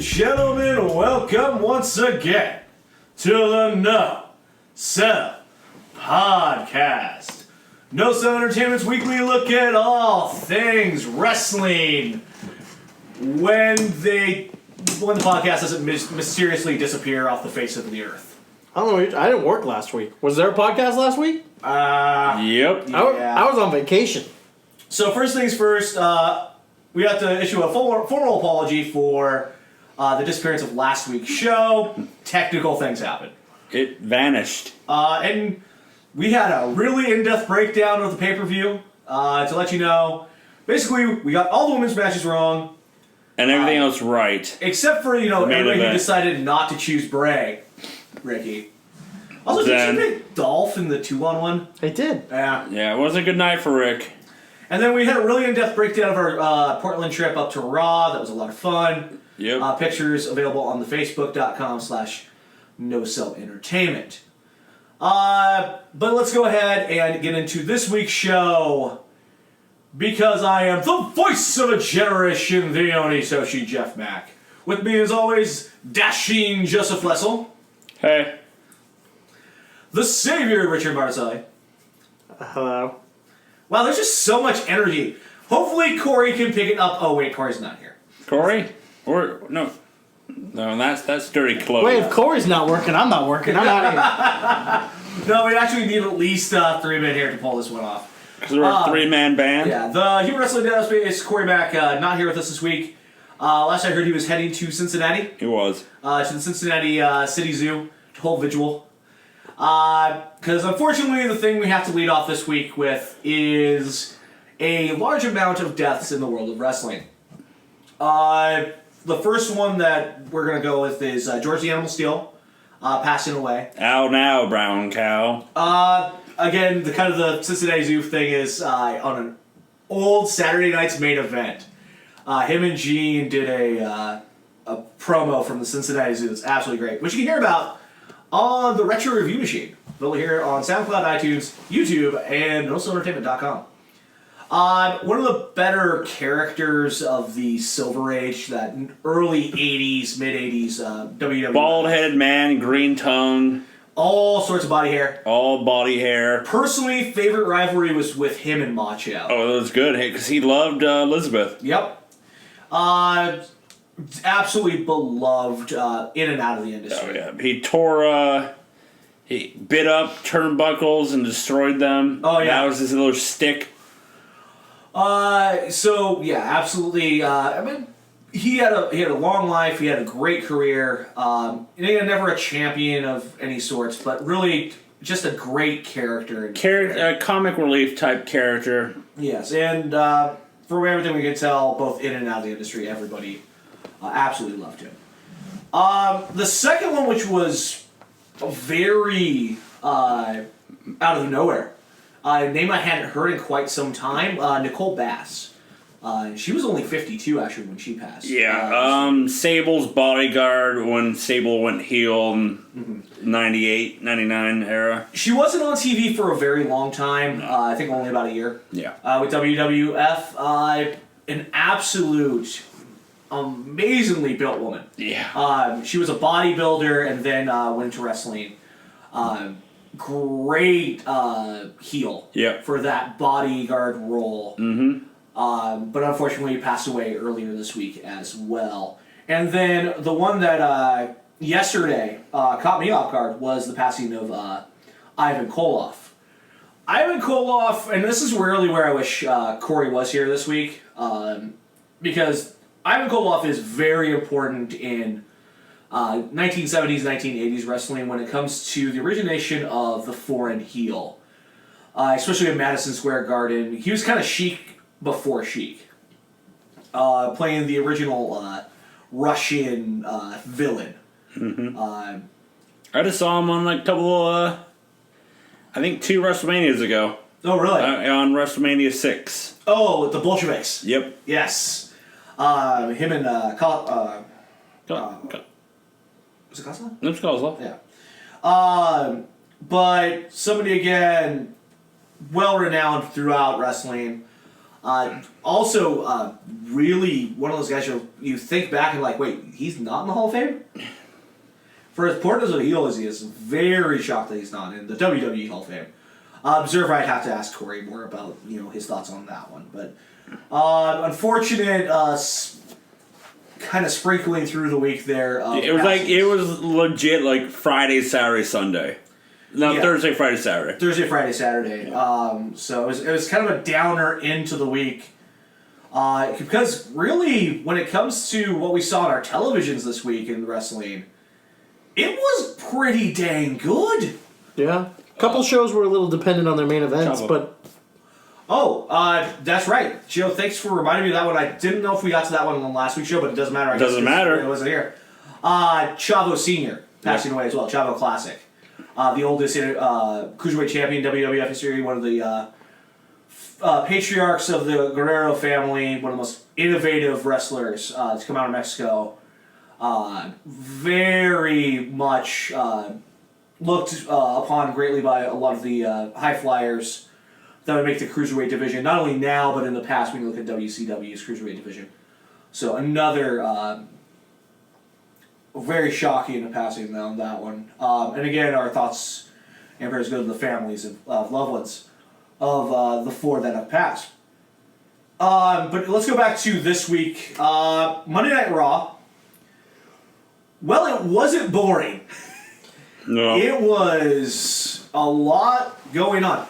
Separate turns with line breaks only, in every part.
gentlemen, welcome once again to the No Sell Podcast. No Sell Entertainment's weekly look at all things wrestling when the podcast doesn't mysteriously disappear off the face of the earth.
I don't know. I didn't work last week. Was there a podcast last week?
Yep.
Yeah.
I was on vacation.
So first things first, we have to issue a formal apology for the disappearance of last week's show. Technical things happened.
It vanished.
And we had a really in-depth breakdown of the pay-per-view to let you know. Basically, we got all the women's matches wrong.
And everything else right.
Except for, everybody who
event.
decided not to choose Bray, Ricky. Also, did you pick Dolph in the 2-on-1?
I did.
Yeah.
Yeah, it was a good night for Rick.
And then we had a really in-depth breakdown of our Portland trip up to Raw. That was a lot of fun.
Yep.
Pictures available on the facebook.com/NoSellEntertainment. But let's go ahead and get into this week's show. Because I am the voice of a generation, the only Soshi Jeff Mack. With me as always, dashing Joseph Lessel.
Hey.
The savior, Richard Marzai.
Hello.
Wow, there's just so much energy. Hopefully Corey can pick it up. Oh wait, Corey's not here.
Corey? Or no. No, that's dirty clothes.
Wait, if Corey's not working, I'm not working. I'm out here.
No, we actually need at least 3 men here to pull this one off.
Because we're a three-man band?
Yeah, the Human Wrestling Database, Corey Mack, not here with us this week. Last I heard he was heading to Cincinnati.
He was.
To the Cincinnati City Zoo to hold vigil. Because unfortunately the thing we have to lead off this week with is a large amount of deaths in the world of wrestling. The first one that we're going to go with is George the Animal Steel passing away.
Ow now, brown cow.
Again, the Cincinnati Zoo thing is on an old Saturday night's main event. Him and Gene did a promo from the Cincinnati Zoo that's absolutely great, which you can hear about on the Retro Review Machine. They'll hear on SoundCloud, iTunes, YouTube, and NoSellEntertainment.com. One of the better characters of the Silver Age, that early 80s, mid-80s WWE.
Bald-headed man, green tongue.
All sorts of body hair.
All body hair.
Personally, favorite rivalry was with him and Macho.
Oh, that was good, because he loved Elizabeth.
Yep. Absolutely beloved in and out of the industry.
Oh, yeah. He bit up turnbuckles and destroyed them.
Oh, yeah.
That was his little stick.
So, yeah, absolutely. He had a long life. He had a great career. He had never a champion of any sorts, but really just a great character.
Comic relief type character.
Yes, and from everything we could tell, both in and out of the industry, everybody absolutely loved him. The second one, which was very out of nowhere, a name I hadn't heard in quite some time, Nicole Bass. She was only 52, actually, when she passed.
Yeah, Sable's bodyguard when Sable went heel in 98, 99 era.
She wasn't on TV for a very long time, I think only about a year.
Yeah.
With WWF, an absolute amazingly built woman.
Yeah.
She was a bodybuilder and then went into wrestling. Great heel for that bodyguard role.
Mm-hmm.
But unfortunately passed away earlier this week as well. And then the one that yesterday caught me off guard was the passing of Ivan Koloff. Ivan Koloff, and this is really where I wish Corey was here this week, because Ivan Koloff is very important in 1970s, 1980s wrestling when it comes to the origination of the foreign heel. Especially in Madison Square Garden. He was kind of Sheik before Sheik. Playing the original Russian villain.
Mm-hmm. I just saw him on a couple I think 2 WrestleManias ago.
Oh, really?
On WrestleMania 6.
Oh, the Bolsheviks.
Yep.
Yes. Him and was it Kozlov?
It's Kozlov.
Yeah. But somebody again, well renowned throughout wrestling. Also, really one of those guys you think back and like, wait, he's not in the Hall of Fame? For as important as a heel as he is, very shocked that he's not in the WWE Hall of Fame. Observer, I'd have to ask Corey more about his thoughts on that one. But unfortunate, kind of sprinkling through the week there.
It was legit like Friday, Saturday, Sunday. No,
Yeah.
Thursday, Friday, Saturday.
Thursday, Friday, Saturday. So it was kind of a downer into the week. Because really, when it comes to what we saw on our televisions this week in wrestling, it was pretty dang good.
Yeah. A couple shows were a little dependent on their main events,
Chavo.
but
Oh, that's right. Joe, thanks for reminding me of that one. I didn't know if we got to that one on last week's show, but it doesn't matter. I guess,
Doesn't matter.
It wasn't here. Chavo Sr. passing away as well. Chavo Classic. The oldest cruiserweight champion in WWF history, one of the patriarchs of the Guerrero family, one of the most innovative wrestlers to come out of Mexico. Very much looked upon greatly by a lot of the high flyers that would make the cruiserweight division, not only now, but in the past when you look at WCW's cruiserweight division. So another very shocking passing on that one. And again, our thoughts and prayers go to the families of loved ones of the four that have passed. But let's go back to this week. Monday Night Raw. Well, it wasn't boring.
No.
It was a lot going on.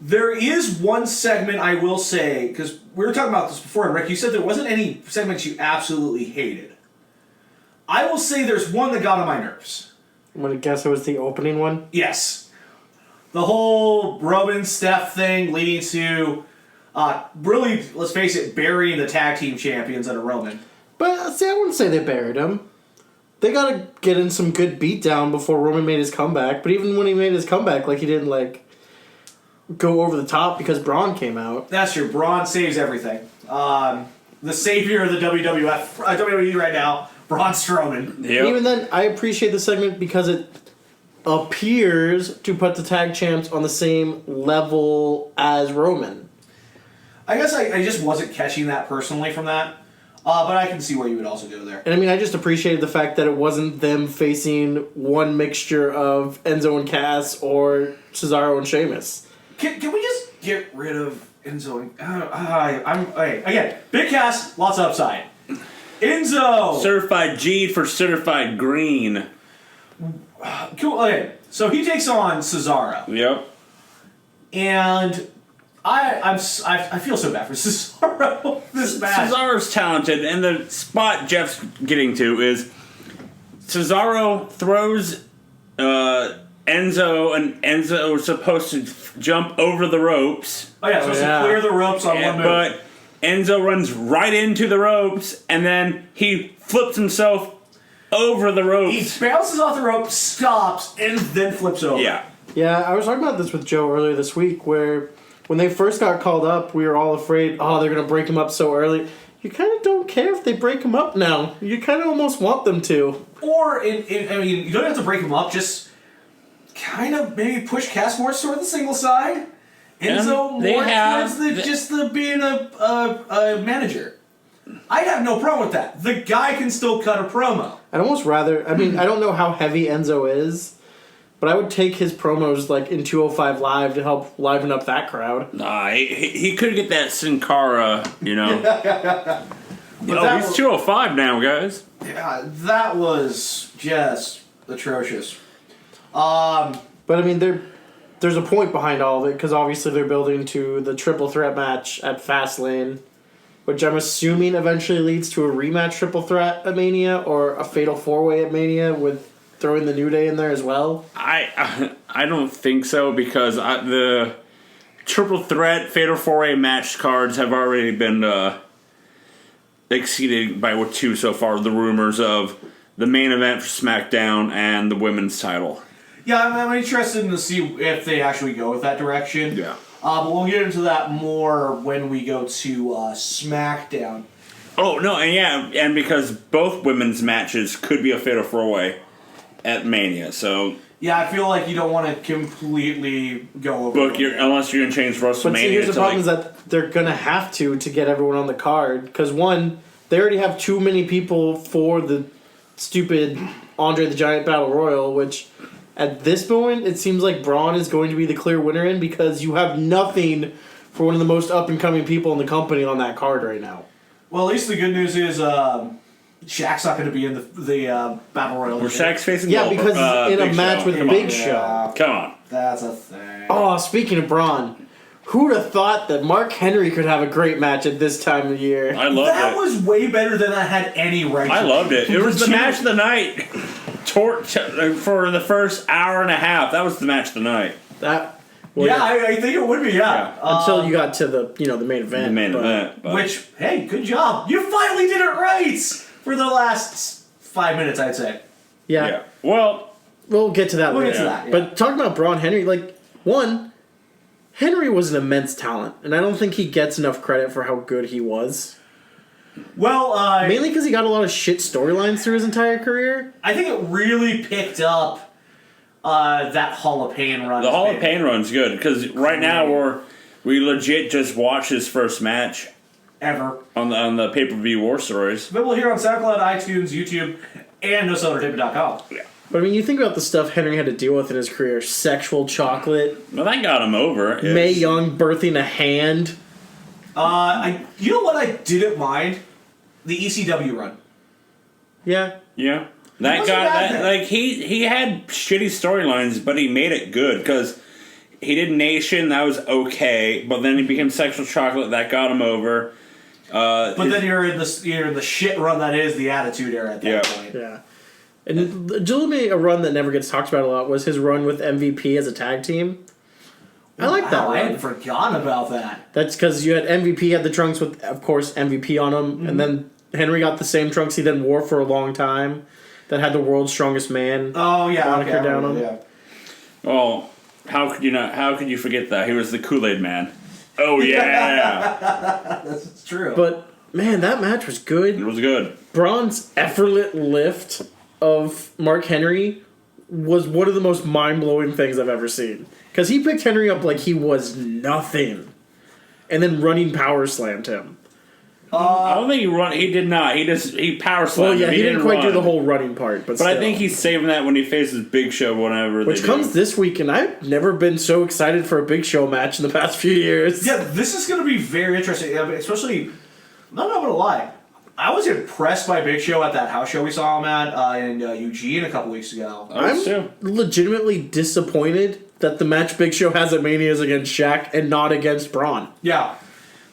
There is one segment I will say, because we were talking about this before, and Rick, you said there wasn't any segments you absolutely hated. I will say there's one that got on my nerves.
I'm going to guess it was the opening one.
Yes. The whole Roman Steph thing leading to, really, let's face it, burying the tag team champions under Roman.
But, see, I wouldn't say they buried him. They got to get in some good beatdown before Roman made his comeback. But even when he made his comeback, he didn't, go over the top because Braun came out.
That's true. Braun saves everything. The savior of the WWE right now, Braun Strowman.
Yep.
Even then, I appreciate the segment because it appears to put the tag champs on the same level as Roman.
I guess I just wasn't catching that personally from that. But I can see where you would also go there.
And I just appreciated the fact that it wasn't them facing one mixture of Enzo and Cass or Cesaro and Sheamus.
Can we just get rid of Enzo? Again, Big Cass, lots of upside. Enzo!
Certified G for certified green.
Cool. Okay, so he takes on Cesaro.
Yep.
And I feel so bad for Cesaro this match.
Cesaro's talented, and the spot Jeff's getting to is Cesaro throws Enzo, and Enzo is supposed to jump over the ropes.
Oh yeah, supposed to clear the ropes on one move.
But Enzo runs right into the ropes, and then he flips himself over the ropes.
He bounces off the rope, stops, and then flips over.
Yeah.
Yeah, I was talking about this with Joe earlier this week where when they first got called up, we were all afraid, they're going to break him up so early. You kind of don't care if they break him up now. You kind of almost want them to.
Or, you don't have to break him up, just kind of maybe push Cass more toward the single side. Enzo
they
more
have
towards just the being a manager. I'd have no problem with that. The guy can still cut a promo.
I'd almost rather... I don't know how heavy Enzo is, but I would take his promos in 205 Live to help liven up that crowd.
Nah, he could get that Sin Cara, he's 205 now, guys.
Yeah, that was just atrocious.
But there's a point behind all of it because obviously they're building to the triple threat match at Fastlane, which I'm assuming eventually leads to a rematch triple threat at Mania or a fatal four-way at Mania with throwing the New Day in there as well.
I don't think so because the triple threat fatal four-way match cards have already been exceeded by two so far. The rumors of the main event for SmackDown and the women's title.
Yeah, I'm interested to see if they actually go with that direction.
Yeah.
But we'll get into that more when we go to SmackDown.
Oh, no, and because both women's matches could be a fatal four-way at Mania, so...
Yeah, I feel like you don't want to completely go over.
Unless you're gonna change WrestleMania.
But see, here's the
to,
problem:
like,
is that they're gonna have to get everyone on the card because one, they already have too many people for the stupid Andre the Giant Battle Royal, which at this moment it seems like Braun is going to be the clear winner in because you have nothing for one of the most up and coming people in the company on that card right now.
Well, at least the good news is Shaq's not going to be in the Battle Royal.
Where Shaq's facing
Yeah, because in a
Big
match
Show.
with
Come
Big
on.
Show.
Come on.
That's a thing.
Oh, speaking of Braun, who'd have thought that Mark Henry could have a great match at this time of year?
I loved
That
it.
was way better than I had any right
I
to.
loved it. It was the match of the night. For the first hour and a half, that was the match of the night.
That well,
Yeah, I think it would be, yeah.
until you got to the main event.
The main
but-
event. But
Which, hey, good job. You finally did it right for the last 5 minutes, I'd say.
Yeah.
yeah. Well,
We'll get to that
We'll
later.
get to that, yeah.
But talking about Braun Henry, Henry was an immense talent, and I don't think he gets enough credit for how good he was.
Well,
Mainly because he got a lot of shit storylines through his entire career.
I think it really picked up that Hall of Pain run.
the Hall of Pain run's good because right now we legit just watched his first match
Ever.
on the pay-per-view War Stories.
Available here on SoundCloud, iTunes, YouTube, and NoSellerTape.com.
But I mean, you think about the stuff Henry had to deal with in his career: sexual chocolate,
Well, that got him over.
Mae Young birthing a hand.
You know what I didn't mind? The ECW run.
Yeah,
Yeah. That
wasn't
guy,
bad then.
like he had shitty storylines, but he made it good because he did Nation, that was okay, but then he became Sexual Chocolate, that got him over.
But then you're in the shit run that is the Attitude Era at that
Yeah.
point.
yeah. And legitimately, a run that never gets talked about a lot was his run with MVP as a tag team. I like that
Wow, I
run.
had forgotten about that.
That's because you had MVP had the trunks with, of course, MVP on them, and then Henry got the same trunks he then wore for a long time. That had the world's strongest man.
Oh yeah,
Moniker
okay, I
down
remember,
him.
yeah.
Well, how could you not? How could you forget that? He was the Kool-Aid Man. Oh yeah,
That's true.
But man, that match was
it
good.
was good.
Braun's effortless lift of Mark Henry was one of the most mind-blowing things I've ever seen. Because he picked Henry up like he was nothing, and then running power slammed him.
I don't think he run. He did not. He power slammed.
Well, yeah,
him.
he didn't quite do
run.
the whole running part, but
But I
still.
think he's saving that when he faces Big Show, whenever
Which
they
comes
do.
this week, and I've never been so excited for a Big Show match in the past few years.
yeah, this is going to be very interesting, especially. I'm not going to lie. I was impressed by Big Show at that house show we saw him at in Eugene a couple weeks ago.
I was
I'm
too.
legitimately disappointed that the match Big Show has at Mania is against Shaq and not against Braun.
Yeah,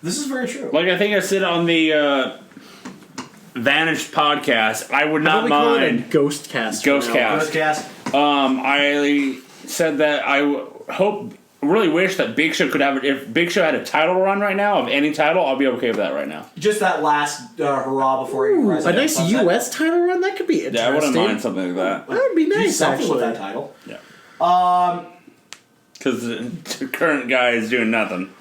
this is very true.
Like I think I said on the Vantage podcast, I would
How
not
about we call it a
mind.
Ghost Cast?
Ghost
for now?
Cast.
First cast.
I said that really wish that Big Show could have it. If Big Show had a title run right now of any title, I'll be okay with that right now.
Just that last hurrah before he
Ooh,
rises
a
up
nice
sunset.
U.S. title run? That could be interesting.
Yeah, I wouldn't mind something like that.
That would be
Do
nice,
something with
actually.
that title.
Yeah. Because the current guy is doing nothing.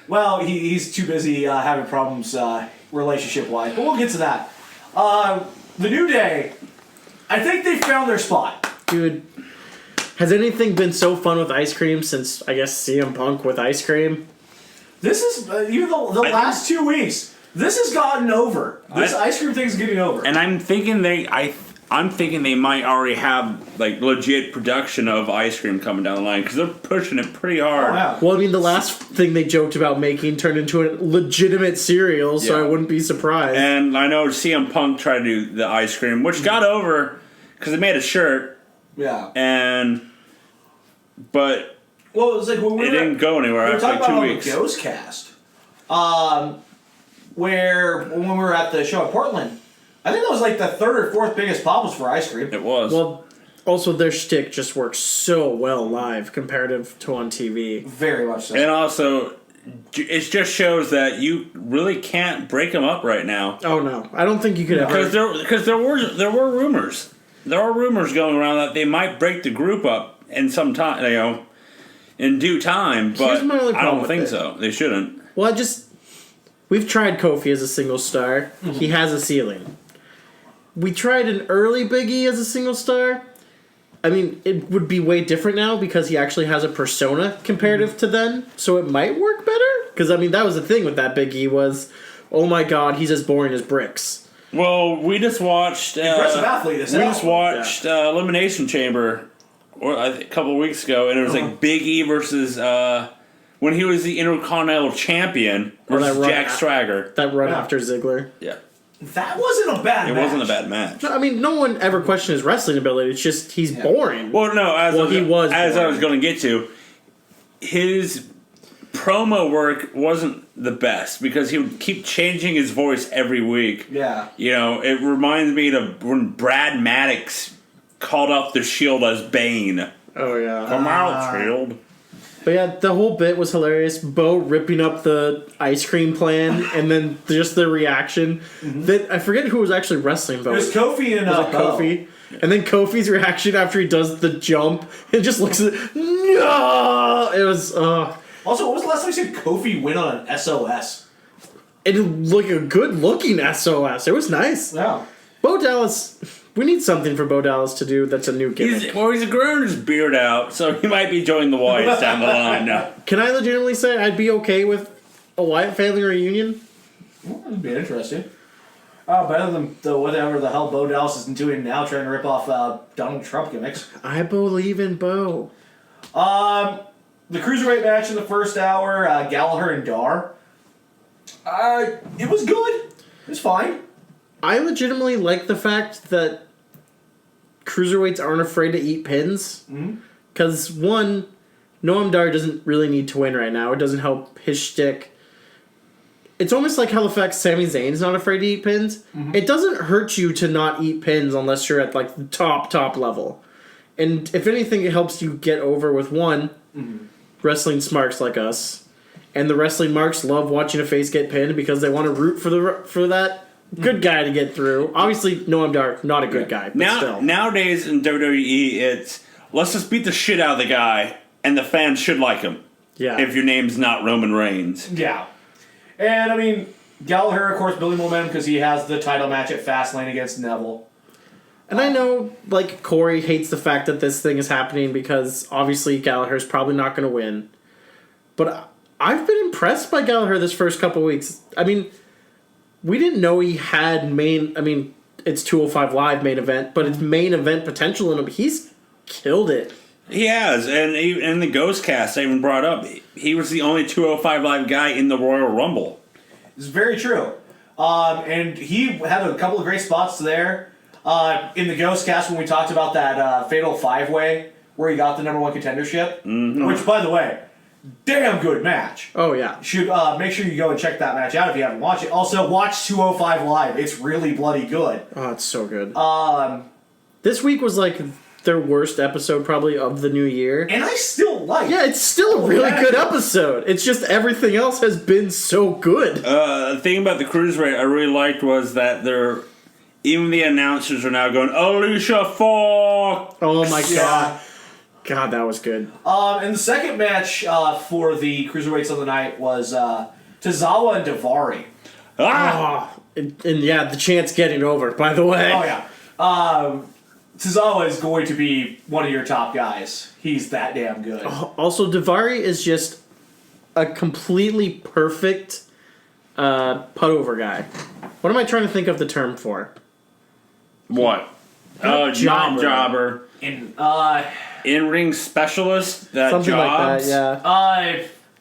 Well, he's too busy having problems relationship-wise, but we'll get to that. The New Day, I think they found their spot.
Dude, has anything been so fun with ice cream since, I guess, CM Punk with ice cream?
This is, even the last 2 weeks, this has gotten over. This ice cream thing's getting over.
And I'm thinking I'm thinking they might already have like legit production of ice cream coming down the line because they're pushing it pretty hard.
Oh, yeah.
Well, I mean, the last thing they joked about making turned into a legitimate cereal, so
Yeah.
I wouldn't be surprised.
And I know CM Punk tried to do the ice cream, which got over because they made a shirt,
Yeah.
but
Well, it was like when we
it
were,
didn't go anywhere
we were
after
talking
like 2
about
weeks.
on the Ghost Cast, where when we were at the show at Portland, I think that was like the third or fourth biggest problems for ice cream.
It was.
well, also, their shtick just works so well live comparative to on TV.
Very much so.
And also, it just shows that you really can't break them up right now
Oh, no. I don't think you could ever...
because there were rumors. There are rumors going around that they might break the group up in some time, in due time. But
Here's my only
I
problem
don't
with
think
it.
so. They shouldn't.
Well, we've tried Kofi as a single star. He has a ceiling. We tried an early Big E as a single star. I mean, it would be way different now because he actually has a persona comparative to then, so it might work better. Because, I mean, that was the thing with that Big E was, oh my god, he's as boring as bricks.
Well, we just watched...
Impressive athlete as
We
hell.
just watched Elimination Chamber a couple of weeks ago, and it was like Big E versus... when he was the Intercontinental Champion versus
that run-
Jack Swagger.
That run
Yeah.
after Ziggler.
Yeah.
That wasn't a bad
It
match.
wasn't a bad match.
I mean, no one ever questioned his wrestling ability. It's just he's boring.
Well, no, as
he was
I
boring.
was going to get to, his promo work wasn't the best because he would keep changing his voice every week.
Yeah.
You know, it reminds me of when Brad Maddox called up the Shield as Bane.
Oh, yeah.
Come out, Shield.
But yeah, the whole bit was hilarious. Bo ripping up the ice cream plan, and then just the reaction. That I forget who was actually wrestling Bo.
It was Kofi and
Was it Kofi? And then Kofi's reaction after he does the jump, and just looks at no. It was
Also, when was the last time you seen Kofi win on an SOS?
it looked like a good looking SOS. It was nice.
Yeah.
Bo Dallas, we need something for Bo Dallas to do that's a new gimmick.
He's grown his beard out, so he might be joining the Wyatts down the line now.
Can I legitimately say I'd be okay with a Wyatt family reunion?
That'd be interesting. Better than whatever the hell Bo Dallas is doing now, trying to rip off Donald Trump gimmicks.
I believe in Bo.
The cruiserweight match in the first hour, Gallagher and Dar. It was good. It was fine.
I legitimately like the fact that cruiserweights aren't afraid to eat pins. Because, one, Noam Dar doesn't really need to win right now. It doesn't help his shtick. It's almost like how the fact Sami Zayn's not afraid to eat pins. It doesn't hurt you to not eat pins unless you're at, like, the top level. And if anything, it helps you get over with, one, wrestling smarks like us. And the wrestling marks love watching a face get pinned because they want to root for that good guy to get through. Obviously, Noam Dar, not a good guy, but still.
Nowadays in WWE, it's let's just beat the shit out of the guy, and the fans should like him.
Yeah.
If your name's not Roman Reigns.
Yeah. And, I mean, Gallagher, of course, building momentum because he has the title match at Fastlane against Neville.
And I know, like, Corey hates the fact that this thing is happening because obviously Gallagher's probably not going to win. But I've been impressed by Gallagher this first couple weeks. I mean, we didn't know he had it's 205 Live main event, but it's main event potential in him. He's killed it.
He has, and in the Ghost Cast I even brought up, he was the only 205 Live guy in the Royal Rumble.
It's very true. And he had a couple of great spots there. In the Ghost Cast when we talked about that Fatal 5-Way where he got the number one contendership, which, by the way, damn good match.
Oh, yeah.
Should make sure you go and check that match out if you haven't watched it. Also, watch 205 Live. It's really bloody good.
Oh, it's so good. This week was, like, their worst episode probably of the new year.
And I still like
Yeah, it's still a really good episode. It's just everything else has been so good.
The thing about the Cruiserweight I really liked was that even the announcers are now going, Alicia Fox!
Oh my
Yeah.
god. God, that was good.
And the second match for the Cruiserweights of the night was Tozawa and Daivari.
Ah!
Oh, and yeah, the chance getting over, by the way.
Oh, yeah. Tozawa is going to be one of your top guys. He's that damn good.
Also, Daivari is just a completely perfect put-over guy. What am I trying to think of the term for?
What? Oh,
Jobber.
jobber.
And,
In-ring specialist that
Something
jobs.
like that,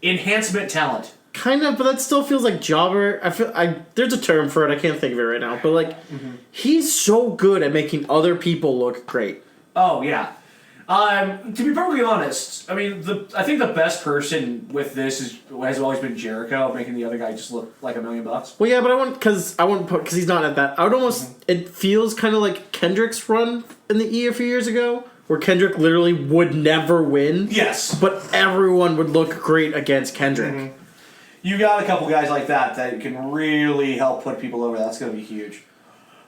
yeah.
enhancement talent.
Kind of, but that still feels like jobber. There's a term for it, I can't think of it right now. But, like, he's so good at making other people look great.
Oh, yeah. To be perfectly honest, I mean, I think the best person with this has always been Jericho, making the other guy just look like $1 million.
Well, yeah, but because he's not at that. I would almost. It feels kind of like Kendrick's run in the E a few years ago, where Kendrick literally would never win.
Yes.
But everyone would look great against Kendrick.
You got a couple guys like that can really help put people over. That's going to be huge.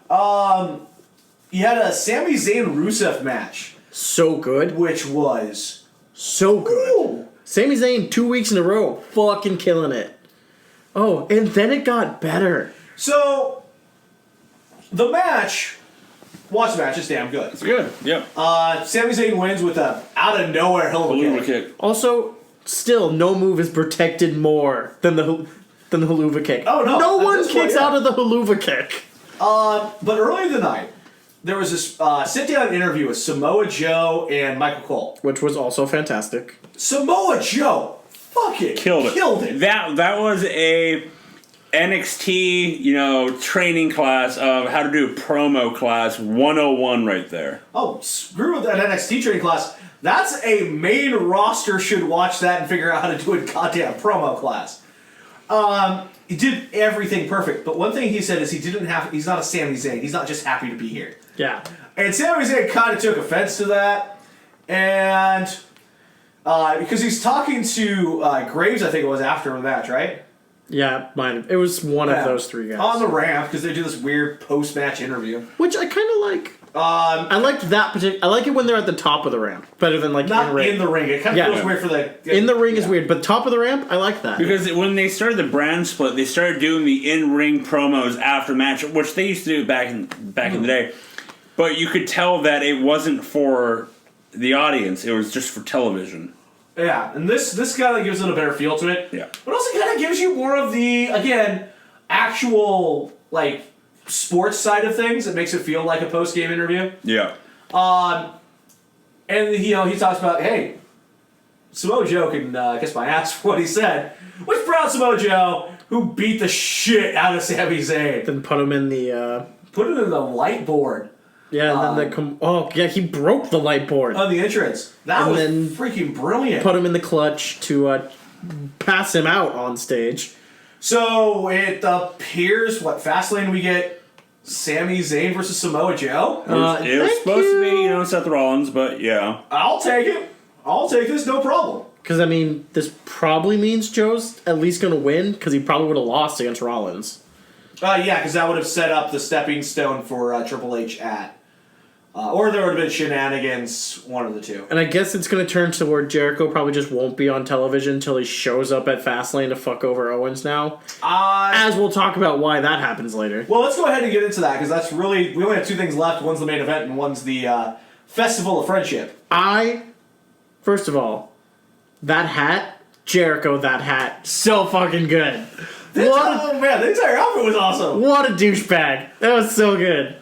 You had a Sami Zayn Rusev match,
So good.
which was
So good.
ooh,
Sami Zayn 2 weeks in a row, fucking killing it. Oh, and then it got better.
So, the match Watch the match. It's damn good.
It's good. Yep.
Sami Zayn wins with a out of nowhere
Haluva
Haluva kick.
kick.
Also, still, no move is protected more than the Haluva kick.
Oh, no.
No
At
one
this point,
kicks
yeah.
out of the Haluva kick.
But earlier in the night, there was this sit-down interview with Samoa Joe and Michael Cole.
Which was also fantastic.
Samoa Joe fucking
Killed
it.
That was a NXT, training class of how to do promo class 101 right there.
Oh, screw with that NXT training class. That's a main roster should watch that and figure out how to do a goddamn promo class. He did everything perfect, but one thing he said is he's not a Sami Zayn. He's not just happy to be here.
Yeah.
And Sami Zayn kind of took offense to that, and because he's talking to Graves, I think it was after the match, right?
Yeah, mine. It was one of those three guys.
On the ramp, because they do this weird post-match interview.
Which I kind of like. I liked that particular. I like it when they're at the top of the ramp, better than
Not
in ring.
in the ring. It kind of
Yeah.
feels weird for the...
In the ring is weird, but top of the ramp, I like that.
Because when they started the brand split, they started doing the in-ring promos after match, which they used to do back in the day. But you could tell that it wasn't for the audience; it was just for television.
Yeah, and this kind of gives it a better feel to it.
Yeah.
But also kind of gives you more of the, again, actual, sports side of things. It makes it feel like a post-game interview.
Yeah.
And, he talks about, hey, Samoa Joe can kiss my ass for what he said. Which brought Samoa Joe, who beat the shit out of Sami Zayn.
Then put him in the.
Put him in the light board
Yeah, and then he broke the light board.
on the entrance. That
And
was
then
freaking brilliant.
Put him in the clutch to pass him out on stage.
So it appears, Fastlane we get Sami Zayn versus Samoa Joe?
It was
Thank
supposed to be,
you.
Seth Rollins, but yeah.
I'll take it. I'll take this, no problem.
Because, this probably means Joe's at least going to win, because he probably would have lost against Rollins.
Yeah, because that would have set up the stepping stone for Triple H at... or there would have been shenanigans, one of the two.
And I guess it's going to turn to where Jericho probably just won't be on television until he shows up at Fastlane to fuck over Owens now. As we'll talk about why that happens later.
Well, let's go ahead and get into that, because that's really... We only have two things left. One's the main event, and one's the Festival of Friendship.
First of all, that hat, Jericho, that hat, so fucking good.
Oh, man, the entire outfit was awesome.
What a douchebag. That was so good.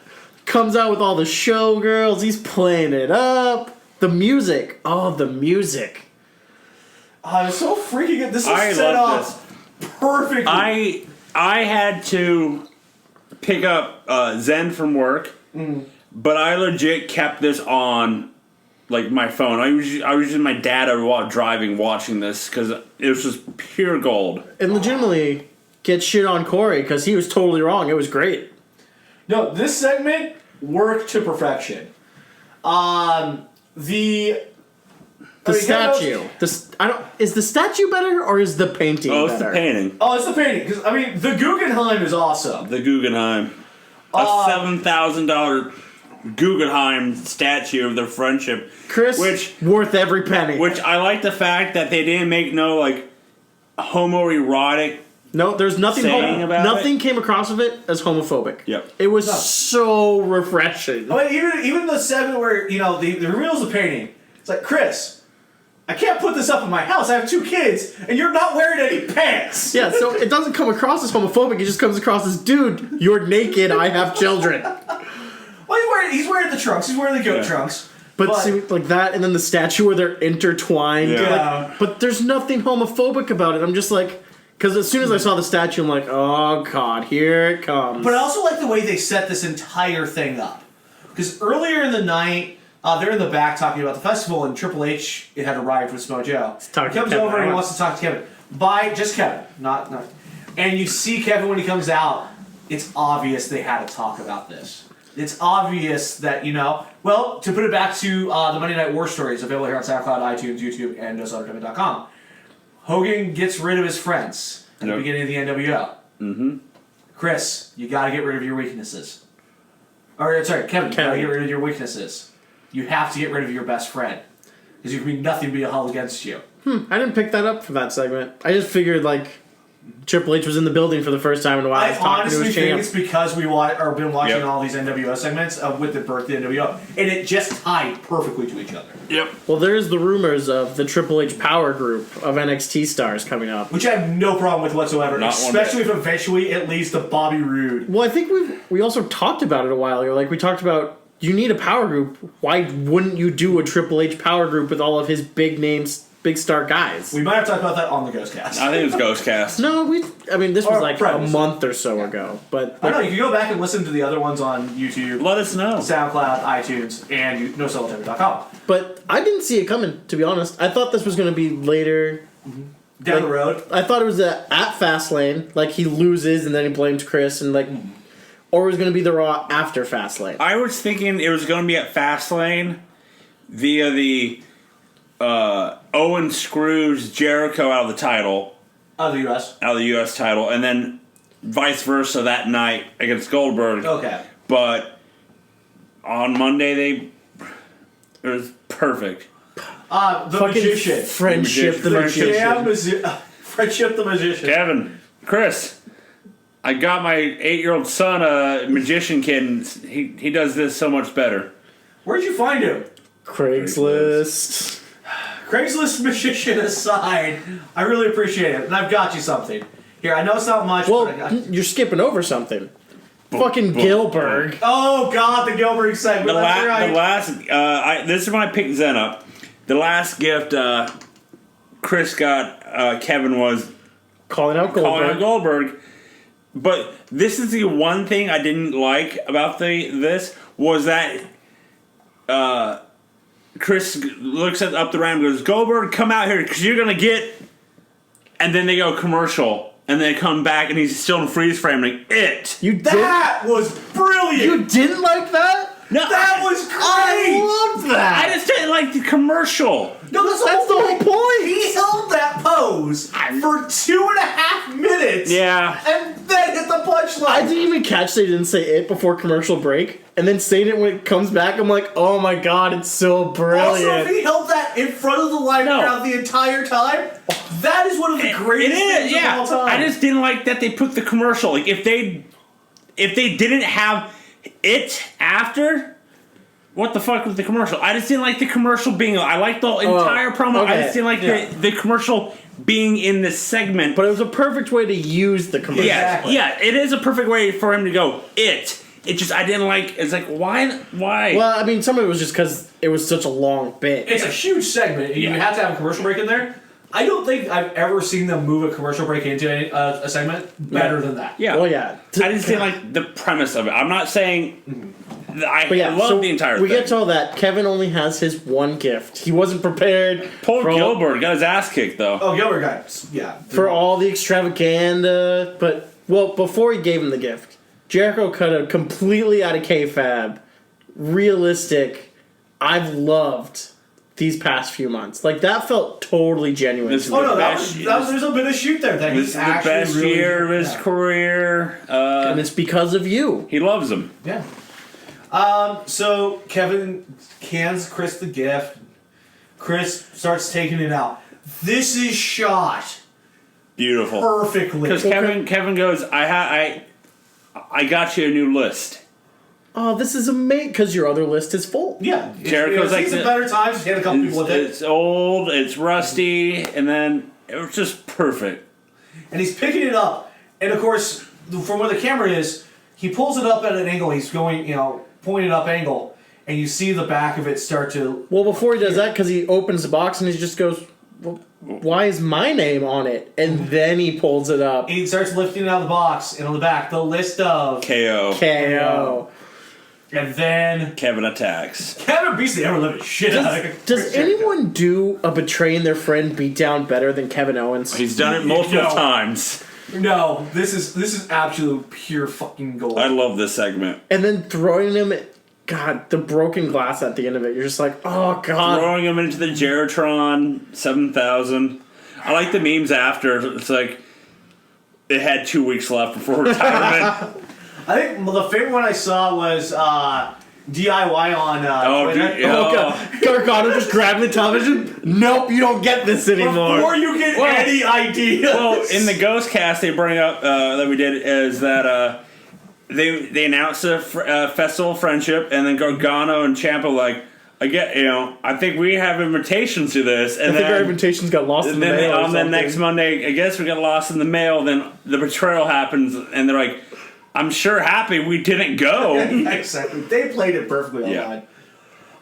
Comes out with all the showgirls. He's playing it up. The music. Oh, the music.
It was so freaking good. This is
I
set
love
up perfectly.
I had to pick up Zen from work, but I legit kept this on my phone. I was using my data while driving, watching this because it was just pure gold.
And legitimately get shit on Corey because he was totally wrong. It was great.
No, this segment worked to perfection. The
statue. Is the statue better or is the painting
Oh, it's
better?
the painting.
Oh, it's the painting. Because, the Guggenheim is awesome.
The Guggenheim. A $7,000 Guggenheim statue of their friendship.
Chris, worth every penny.
Which I like the fact that they didn't make no, homoerotic.
No, there's nothing. Nothing came across of it as homophobic.
Yep.
It was so refreshing.
Even the segment where, the reveals the painting. It's like, Chris, I can't put this up in my house. I have 2 kids, and you're not wearing any pants.
Yeah, so it doesn't come across as homophobic. It just comes across as, dude, you're naked. I have children.
Well, he's wearing the trunks. He's wearing the goat trunks.
But see, that, and then the statue where they're intertwined.
Yeah.
But there's nothing homophobic about it. I'm just like, because as soon as I saw the statue, I'm like, oh god, here it comes.
But I also like the way they set this entire thing up. Because earlier in the night, they're in the back talking about the festival, and Triple H had arrived with Samoa Joe. He comes over and he wants to talk to Kevin. Just Kevin, not. And you see Kevin when he comes out. It's obvious they had to talk about this. It's obvious that, well, to put it back to the Monday Night War Stories, available here on SoundCloud, iTunes, YouTube, and NoSolderTournament.com. Hogan gets rid of his friends at the beginning of the NWO. Mm-hmm. Chris, you gotta get rid of your weaknesses. Kevin, you gotta get rid of your weaknesses. You have to get rid of your best friend. Because you can be nothing but a hull against you.
I didn't pick that up from that segment. I just figured, Triple H was in the building for the first time in a while.
I
He's talking to
honestly
his
think
champ.
it's because we been watching
Yep.
all these NWO segments with the birth of the NWO, and it just tied perfectly to each other.
Yep.
Well, there's the rumors of the Triple H power group of NXT stars coming up.
Which I have no problem with whatsoever,
Not one
especially if eventually it leads to Bobby Roode.
Well, I think we also talked about it a while ago. Like, we talked about, you need a power group. Why wouldn't you do a Triple H power group with all of his big names, big star guys?
We might have talked about that on the Ghostcast.
I think it was Ghostcast.
No, this was
Or
like a
Friends.
month or so ago. But
I know, you can go back and listen to the other ones on YouTube,
Let us know.
SoundCloud, iTunes, and NoSellTever.com.
But I didn't see it coming, to be honest. I thought this was going to be later.
Down the road.
I thought it was at Fastlane, like he loses and then he blames Chris, and like, or it was going to be the Raw after Fastlane.
I was thinking it was going to be at Fastlane via the Owen screws Jericho out of the title,
Out of the U.S.
out of the U.S. title, and then vice versa that night against Goldberg.
Okay.
But on Monday, it was perfect.
The
Fucking
Magician.
Friendship the
Friendship.
Magician.
Friendship the Magician.
Kevin, Chris, I got my 8-year-old son a magician kid, and he does this so much better.
Where'd you find him?
Craigslist.
Craigslist Magician aside, I really appreciate it, and I've got you something. Here, I know it's not much,
Well,
but I got...
you're skipping over something. Fucking Gilbert.
Oh, God, the Gilbert segment. That's right.
This is when I picked Zen up. The last gift Chris got Kevin was
Calling out
calling out
Goldberg.
Goldberg. But this is the one thing I didn't like about this was that Chris looks up the ramp and goes, Goldberg, come out here because you're going to get... And then they go commercial. And they come back and he's still in freeze frame like, it.
You did?
That was brilliant!
You didn't like that?
No,
That was great!
I loved that.
I just didn't like the commercial.
No, that's
the whole point.
He held that pose for 2.5 minutes.
Yeah.
And then hit the punchline.
I didn't even catch they didn't say it before commercial break. And then saying it when it comes back, I'm like, oh my god, it's so brilliant.
Also, if he held that in front of the live
No.
crowd the entire time, that is one of the greatest things of all time.
I just didn't like that they put the commercial. Like if they didn't have it after, what the fuck was the commercial? I just didn't like the commercial being. I liked the entire promo. I
okay.
just didn't like the commercial being in this segment.
But it was a perfect way to use the commercial.
yeah,
Exactly.
yeah, it is a perfect way for him to go. It just I didn't like. It's like why?
Well, I mean, some of it was just because it was such a long bit.
It's a huge segment, and you have to have a commercial break in there. I don't think I've ever seen them move a commercial break into a segment better than that.
Yeah.
Well, yeah.
I just didn't like the premise of it. I'm not saying I
But yeah,
love
so
the entire
we
thing.
get to all that. Kevin only has his one gift. He wasn't prepared
Poor
for all,
Gilbert got his ass kicked though.
Oh, Gilbert got yeah.
for all the extravaganza. But, well, before he gave him the gift, Jericho cut a completely out of kayfabe, realistic, I've loved these past few months. Like, that felt totally genuine.
This
to
is
me.
Oh no, that
Best-
was there's a bit of shoot there. That
This
he's
is the
actually
best
really
year of his
yeah.
career.
And it's because of you.
He loves him.
Yeah. So Kevin hands Chris the gift. Chris starts taking it out. This is shot
Beautiful.
perfectly.
Because Kevin goes, I got you a new list.
Oh, this is amazing, because your other list is full.
Yeah,
Jericho's like
seen some
the-
better times. He had a couple people with it,
It's old, it's rusty, and then it was just perfect.
and he's picking it up. And of course, from where the camera is, he pulls it up at an angle. He's going, pointed up angle, and you see the back of it start to.
Well, before he does that, because he opens the box and he just goes, well, why is my name on it? And then he pulls it up.
He starts lifting it out of the box, and on the back, the list of.
KO.
KO.
And then
Kevin attacks.
Kevin beats the ever living shit out of it.
Does anyone do a betraying their friend beatdown better than Kevin Owens?
He's done it multiple
No.
times.
No, this is absolute pure fucking gold.
I love this segment.
And then throwing him at, God, the broken glass at the end of it. You're just like, oh, God.
Throwing him into the Geritron 7000. I like the memes after. It's like it had 2 weeks left before retirement.
I think the favorite one I saw was DIY on Twitter.
dude, yeah.
Oh, God. Gargano just grabbed the television. Nope, you don't get this anymore.
Before you get any ideas.
Well, in the Ghost Cast, they bring up that we did is that they announced a Festival of Friendship, and then Gargano and Ciampa I think we have invitations to this, and
I think our
then
invitations got lost in the mail.
on the next Monday, I guess we got lost in the mail. Then the betrayal happens, and they're like, "I'm sure happy we didn't go."
Exactly. They played it perfectly online.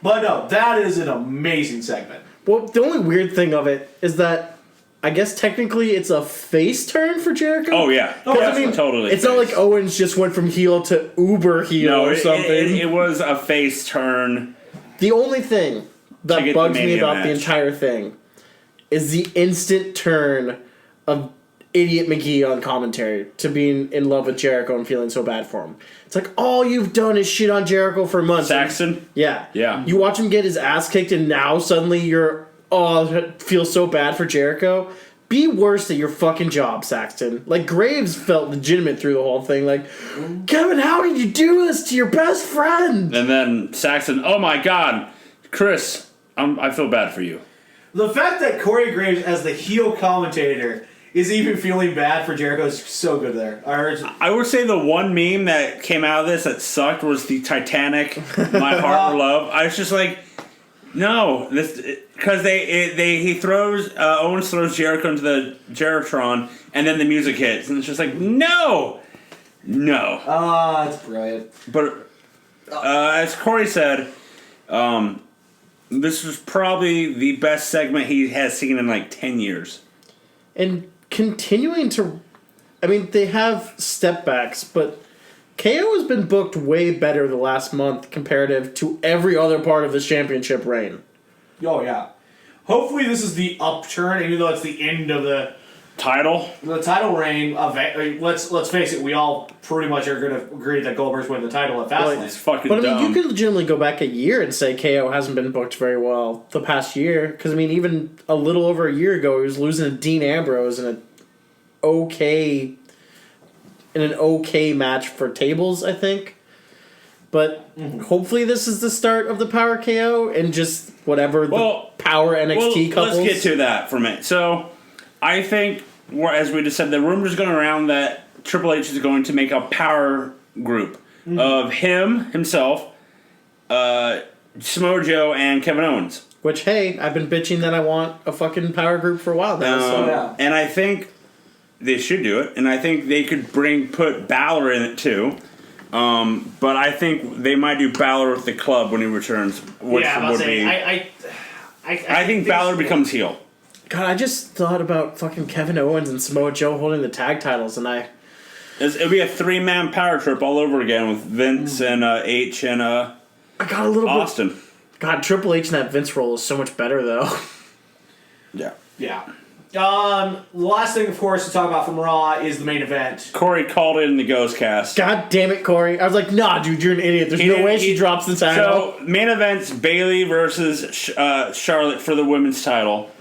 But no, that is an amazing segment.
Well, the only weird thing of it is that I guess technically it's a face turn for Jericho.
Oh yeah, totally.
It's not like Owens just went from heel to uber heel or something.
It was a face turn.
The only thing that bugs me about the entire thing is the instant turn of Idiot McGee on commentary to being in love with Jericho and feeling so bad for him. It's like, all you've done is shit on Jericho for months.
Saxton?
Yeah.
Yeah.
You watch him get his ass kicked and now suddenly you're, feel so bad for Jericho. Be worse at your fucking job, Saxton. Like, Graves felt legitimate through the whole thing. Like, Kevin, how did you do this to your best friend?
And then Saxton, oh my God, Chris, I feel bad for you.
The fact that Corey Graves, as the heel commentator, is even feeling bad for Jericho is so good there.
I would say the one meme that came out of this that sucked was the Titanic, My Heart Will Love. I was just like, no, this because Owens throws Jericho into the Jeritron, and then the music hits, and it's just like, no.
It's brilliant.
But as Corey said, this was probably the best segment he has seen in like 10 years.
And continuing to... I mean, they have step backs, but KO has been booked way better the last month comparative to every other part of this championship reign.
Oh, yeah. Hopefully this is the upturn, even though it's the end of the
title
reign. Let's face it, we all pretty much are going to agree that Goldberg's winning the title at Fastlane.
It's fucking
But I mean,
dumb.
you could legitimately go back a year and say KO hasn't been booked very well the past year. Because, I mean, even a little over a year ago, he was losing to Dean Ambrose in an okay match for tables, I think. But hopefully this is the start of the Power KO and just whatever the Power NXT couples.
Let's get to that for a minute. So, I think, as we just said, the rumors going around that Triple H is going to make a power group of himself, Samoa Joe, and Kevin Owens.
Which, hey, I've been bitching that I want a fucking power group for a while now.
And I think they should do it, and I think they could put Balor in it too. But I think they might do Balor with the club when he returns. I think Balor becomes heel.
God, I just thought about fucking Kevin Owens and Samoa Joe holding the tag titles, and
it'll be a 3-man power trip all over again with Vince and H and
I got a little
Austin.
God, Triple H in that Vince role is so much better though.
Yeah. Last thing, of course, to talk about from Raw is the main event.
Corey called it in the Ghost Cast.
God damn it, Corey! I was like, nah, dude, you're an idiot. There's no way she drops the title.
So main event's Bayley versus Charlotte for the women's title.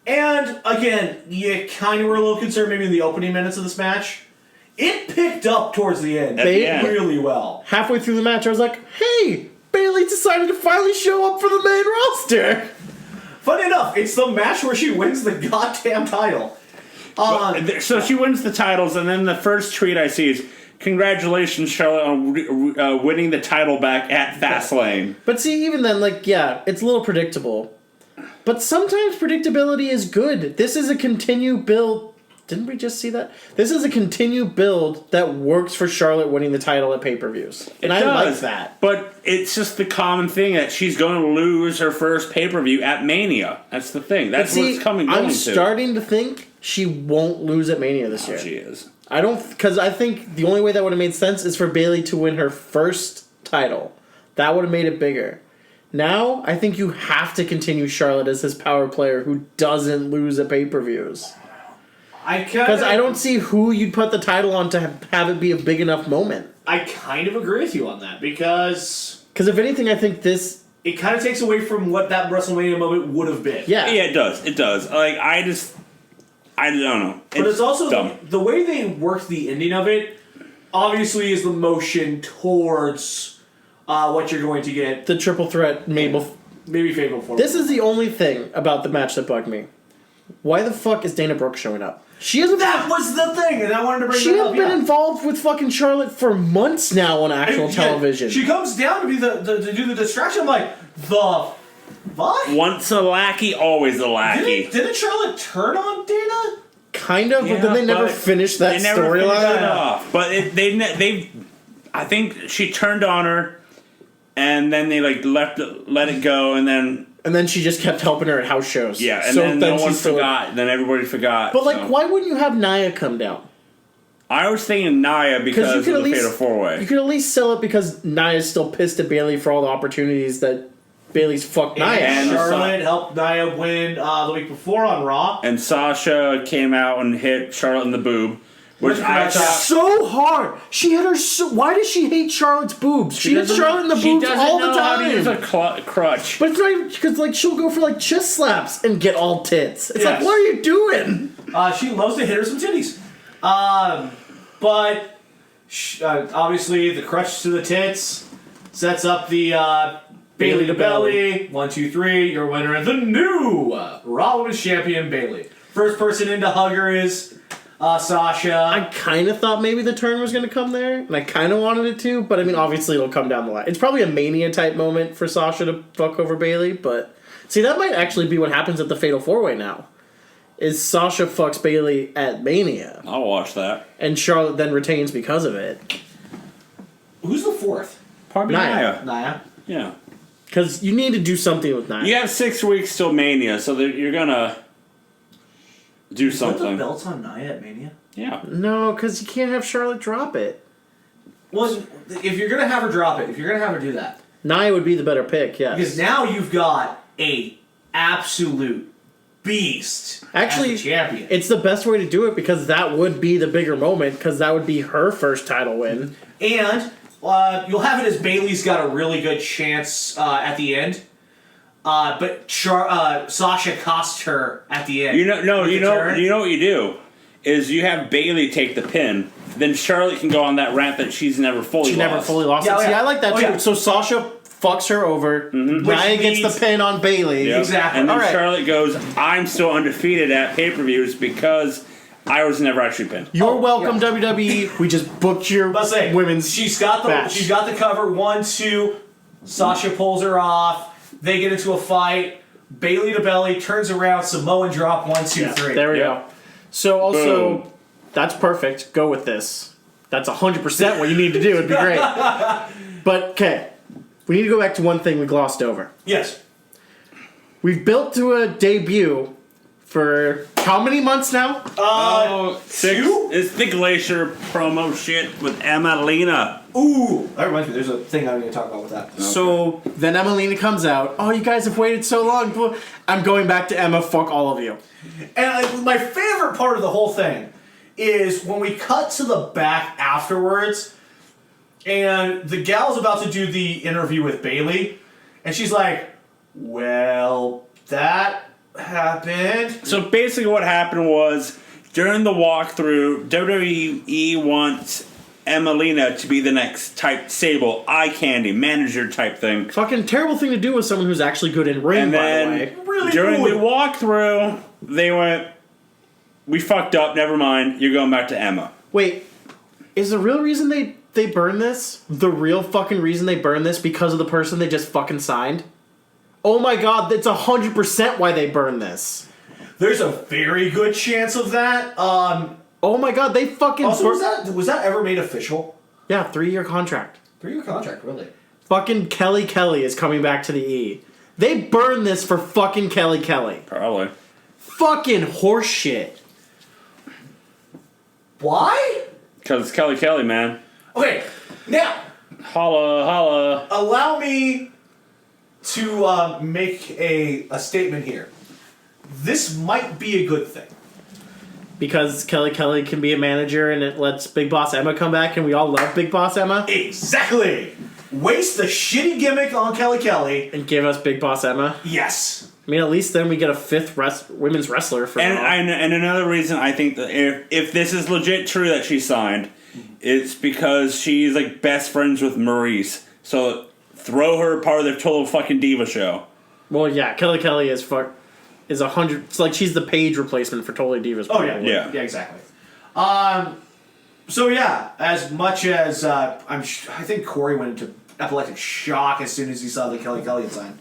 And, again, you kind of were a little concerned maybe in the opening minutes of this match. It picked up towards the end really well.
Halfway through the match, I was like, hey, Bayley decided to finally show up for the main roster.
Funny enough, it's the match where she wins the goddamn title.
So she wins the titles, and then the first tweet I see is, congratulations, Charlotte, on winning the title back at Fastlane.
But see, even then, it's a little predictable. But sometimes predictability is good. This is a continued build. Didn't we just see that? This is a continued build that works for Charlotte winning the title at pay-per-views. And I like that.
But it's just the common thing that she's going to lose her first pay-per-view at Mania. That's the thing. That's what's coming to.
I'm starting to think she won't lose at Mania this year.
She is.
Because I think the only way that would have made sense is for Bayley to win her first title. That would have made it bigger. Now, I think you have to continue Charlotte as this power player who doesn't lose at pay-per-views. Because I don't see who you'd put the title on to have it be a big enough moment.
I kind of agree with you on that, because
if anything, I think
it kind of takes away from what that WrestleMania moment would have been.
Yeah,
it does. It does. Like, I don't know.
But it's also
dumb.
The way they work the ending of it, obviously, is the motion towards what you're going to get.
The triple threat Mabel.
Maybe favorable for
This is the only thing about the match that bugged me. Why the fuck is Dana Brooke showing up? She hasn't.
That was the thing, and I wanted to bring
She
that
has
up.
been involved with fucking Charlotte for months now on actual television.
She comes down to be to do the distraction. I'm like, the fuck?
Once a lackey, always a lackey.
Didn't Charlotte turn on Dana?
Kind of, but
Yeah,
then they never
but
finished that
They never finished it
storyline.
off. But they, I think she turned on her, and then they like let it go, and then
And then she just kept helping her at house shows.
yeah, and
So
then no one
she's still-
forgot. Then everybody forgot.
But like,
so.
why wouldn't you have Nia come down?
I was thinking Nia because
you
of
could
the
at least
Fatal 4-Way.
You could at least sell it because Nia's still pissed at Bailey for all the opportunities that Bailey's fucked Nia.
And-
Charlotte helped Nia win the week before on Raw.
And Sasha came out and hit Charlotte in the boob, which I thought.
So hard. She hit her. Why does she hate Charlotte's boobs? She hits
doesn't-
Charlotte in the
she
boobs
doesn't
all the
know how to use a
time.
crutch.
But it's not even because like she'll go for like chest slaps and get all tits. It's like,
Yes.
what are you doing?
She loves to hit her some titties. But obviously the crutch to the tits sets up the Bailey to belly. 1, 2, 3. Your winner and the new Raw Women's Champion Bailey. First person in to hug her is Sasha.
I kind of thought maybe the turn was going to come there, and I kind of wanted it to, but I mean, obviously it'll come down the line. It's probably a Mania type moment for Sasha to fuck over Bailey, but see, that might actually be what happens at the Fatal 4-Way now. Is Sasha fucks Bailey at Mania,
I'll watch that.
and Charlotte then retains because of it.
Who's the fourth?
Probably
Nia.
Nia.
Nia.
Yeah.
Because you need to do something with Nia.
You have 6 weeks till Mania, so that you're gonna do
Put the
something.
belts on Nia at Mania?
Yeah.
No, because you can't have Charlotte drop it.
Well, if you're going to have her drop it, if you're going to have her do that,
Nia would be the better pick, yes.
because now you've got a absolute beast
Actually,
as the champion.
It's the best way to do it because that would be the bigger moment because that would be her first title win.
And you'll have it as Bailey's got a really good chance at the end. But Sasha cost her at the end.
You know
with the turn.
what you do is you have Bailey take the pin, then Charlotte can go on that rant that she's never fully
She
lost.
never fully lost
Yeah,
it.
oh,
See,
yeah.
I like that
Oh,
too.
yeah.
So Sasha fucks her over. Nia gets
means-
the pin on Bailey.
Yep.
Exactly.
And then
Alright.
Charlotte goes, I'm still undefeated at pay-per-views because I was never actually pinned.
You're
Oh,
welcome,
yeah.
WWE. We just booked your
Let's say
women's.
she's got
match.
the cover. 1, 2. Sasha pulls her off. They get into a fight. Bailey to belly turns around. Samoan drop. 1, 2, 3.
There we
Yep.
go. So also,
Boom.
that's perfect. Go with this. That's 100% what you need to do. It'd be great. But okay, we need to go back to one thing we glossed over.
Yes.
We've built to a debut for how many months now?
Two?
It's the Glacier promo shit with Emma Lena.
Ooh, that reminds me. There's a thing I'm going to talk about with that.
So then Emelina comes out. Oh, you guys have waited so long. I'm going back to Emma. Fuck all of you.
And my favorite part of the whole thing is when we cut to the back afterwards, and the gal's about to do the interview with Bailey, and she's like, "Well, that happened."
So basically what happened was, during the walkthrough, WWE wants Emelina to be the next type Sable, eye candy, manager type thing.
Fucking terrible thing to do with someone who's actually good in ring,
And
by the
then
way.
Really
during
good.
the walkthrough, they went, we fucked up, never mind, you're going back to Emma.
Wait, is the real reason they burn this? The real fucking reason they burn this because of the person they just fucking signed? Oh my god, that's 100% why they burn this.
There's a very good chance of that.
Oh my god, they fucking
Also, was that ever made official?
Yeah, 3-year contract.
3-year contract, really?
Fucking Kelly Kelly is coming back to the E. They burn this for fucking Kelly Kelly.
Probably.
Fucking horseshit.
Why?
Because it's Kelly Kelly, man.
Okay, now
Holla, holla.
allow me to make a statement here. This might be a good thing.
Because Kelly Kelly can be a manager and it lets Big Boss Emma come back and we all love Big Boss Emma.
Exactly. Waste the shitty gimmick on Kelly Kelly.
And give us Big Boss Emma.
Yes.
I mean, at least then we get a 5th women's wrestler for
And
Raw.
and another reason I think that if this is legit true that she signed, it's because she's like best friends with Maurice. So throw her part of their Total fucking Diva show.
Well, yeah, Kelly Kelly is 100. It's like she's the Paige replacement for Totally Divas.
Oh yeah,
probably.
yeah, exactly. So yeah, as much as I think Corey went into epileptic shock as soon as he saw the Kelly Kelly sign,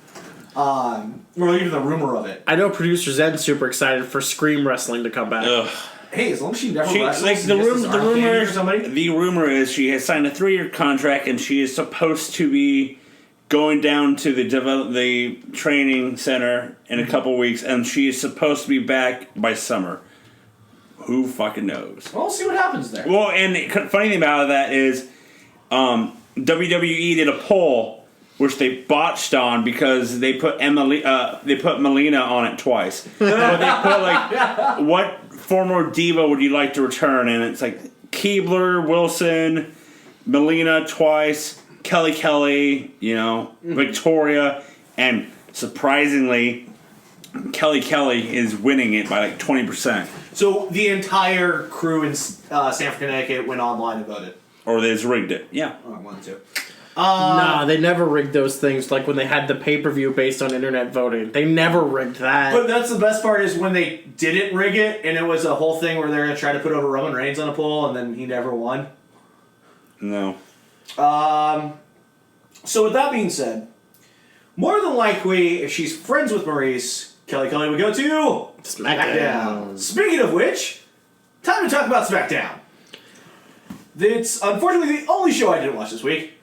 or even the rumor of it.
I know producer Zen's super excited for Scream Wrestling to come back.
Ugh.
Hey, as long as she never
She,
wrestles,
like
and gets this arm candy or somebody.
the rumor is she has signed a 3-year contract and she is supposed to be going down to the training center in a couple weeks, and she is supposed to be back by summer. Who fucking knows?
Well, we'll see what happens there.
Well, and the funny thing about that is, WWE did a poll which they botched on because they put Melina on it twice. But they put like, what former diva would you like to return? And it's like Keebler, Wilson, Melina twice, Kelly Kelly, Victoria, and surprisingly, Kelly Kelly is winning it by like 20%.
So the entire crew in Stamford, Connecticut went online and voted.
Or they just rigged it. Yeah.
Oh, I wanted to.
Nah, they never rigged those things. Like when they had the pay-per-view based on internet voting, they never rigged that.
But that's the best part is when they didn't rig it, and it was a whole thing where they're going to try to put over Roman Reigns on a poll, and then he never won.
No.
So with that being said, more than likely, if she's friends with Maurice, Kelly Kelly would go to SmackDown. Speaking of which, time to talk about SmackDown. It's unfortunately the only show I didn't watch this week.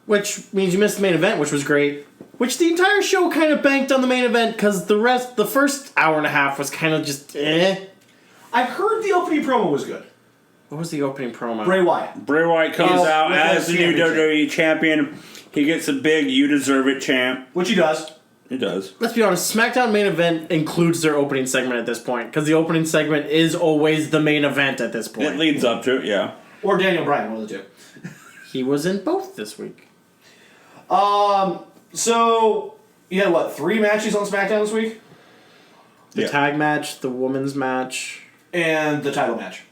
Which means you missed the main event, which was great. Which the entire show kind of banked on the main event because the first hour and a half was kind of just eh.
I heard the opening promo was good.
What was the opening promo?
Bray Wyatt.
Bray Wyatt comes out
with
as
his
the new
championship.
WWE champion. He gets a big "You Deserve It" chant.
Which he does.
It does.
Let's be honest, SmackDown main event includes their opening segment at this point because the opening segment is always the main event at this point.
It leads up to it, yeah.
Or Daniel Bryan, one of the two.
He was in both this week.
So, you had what, 3 matches on SmackDown this week?
The
Yeah.
tag match, the women's match.
And the title match.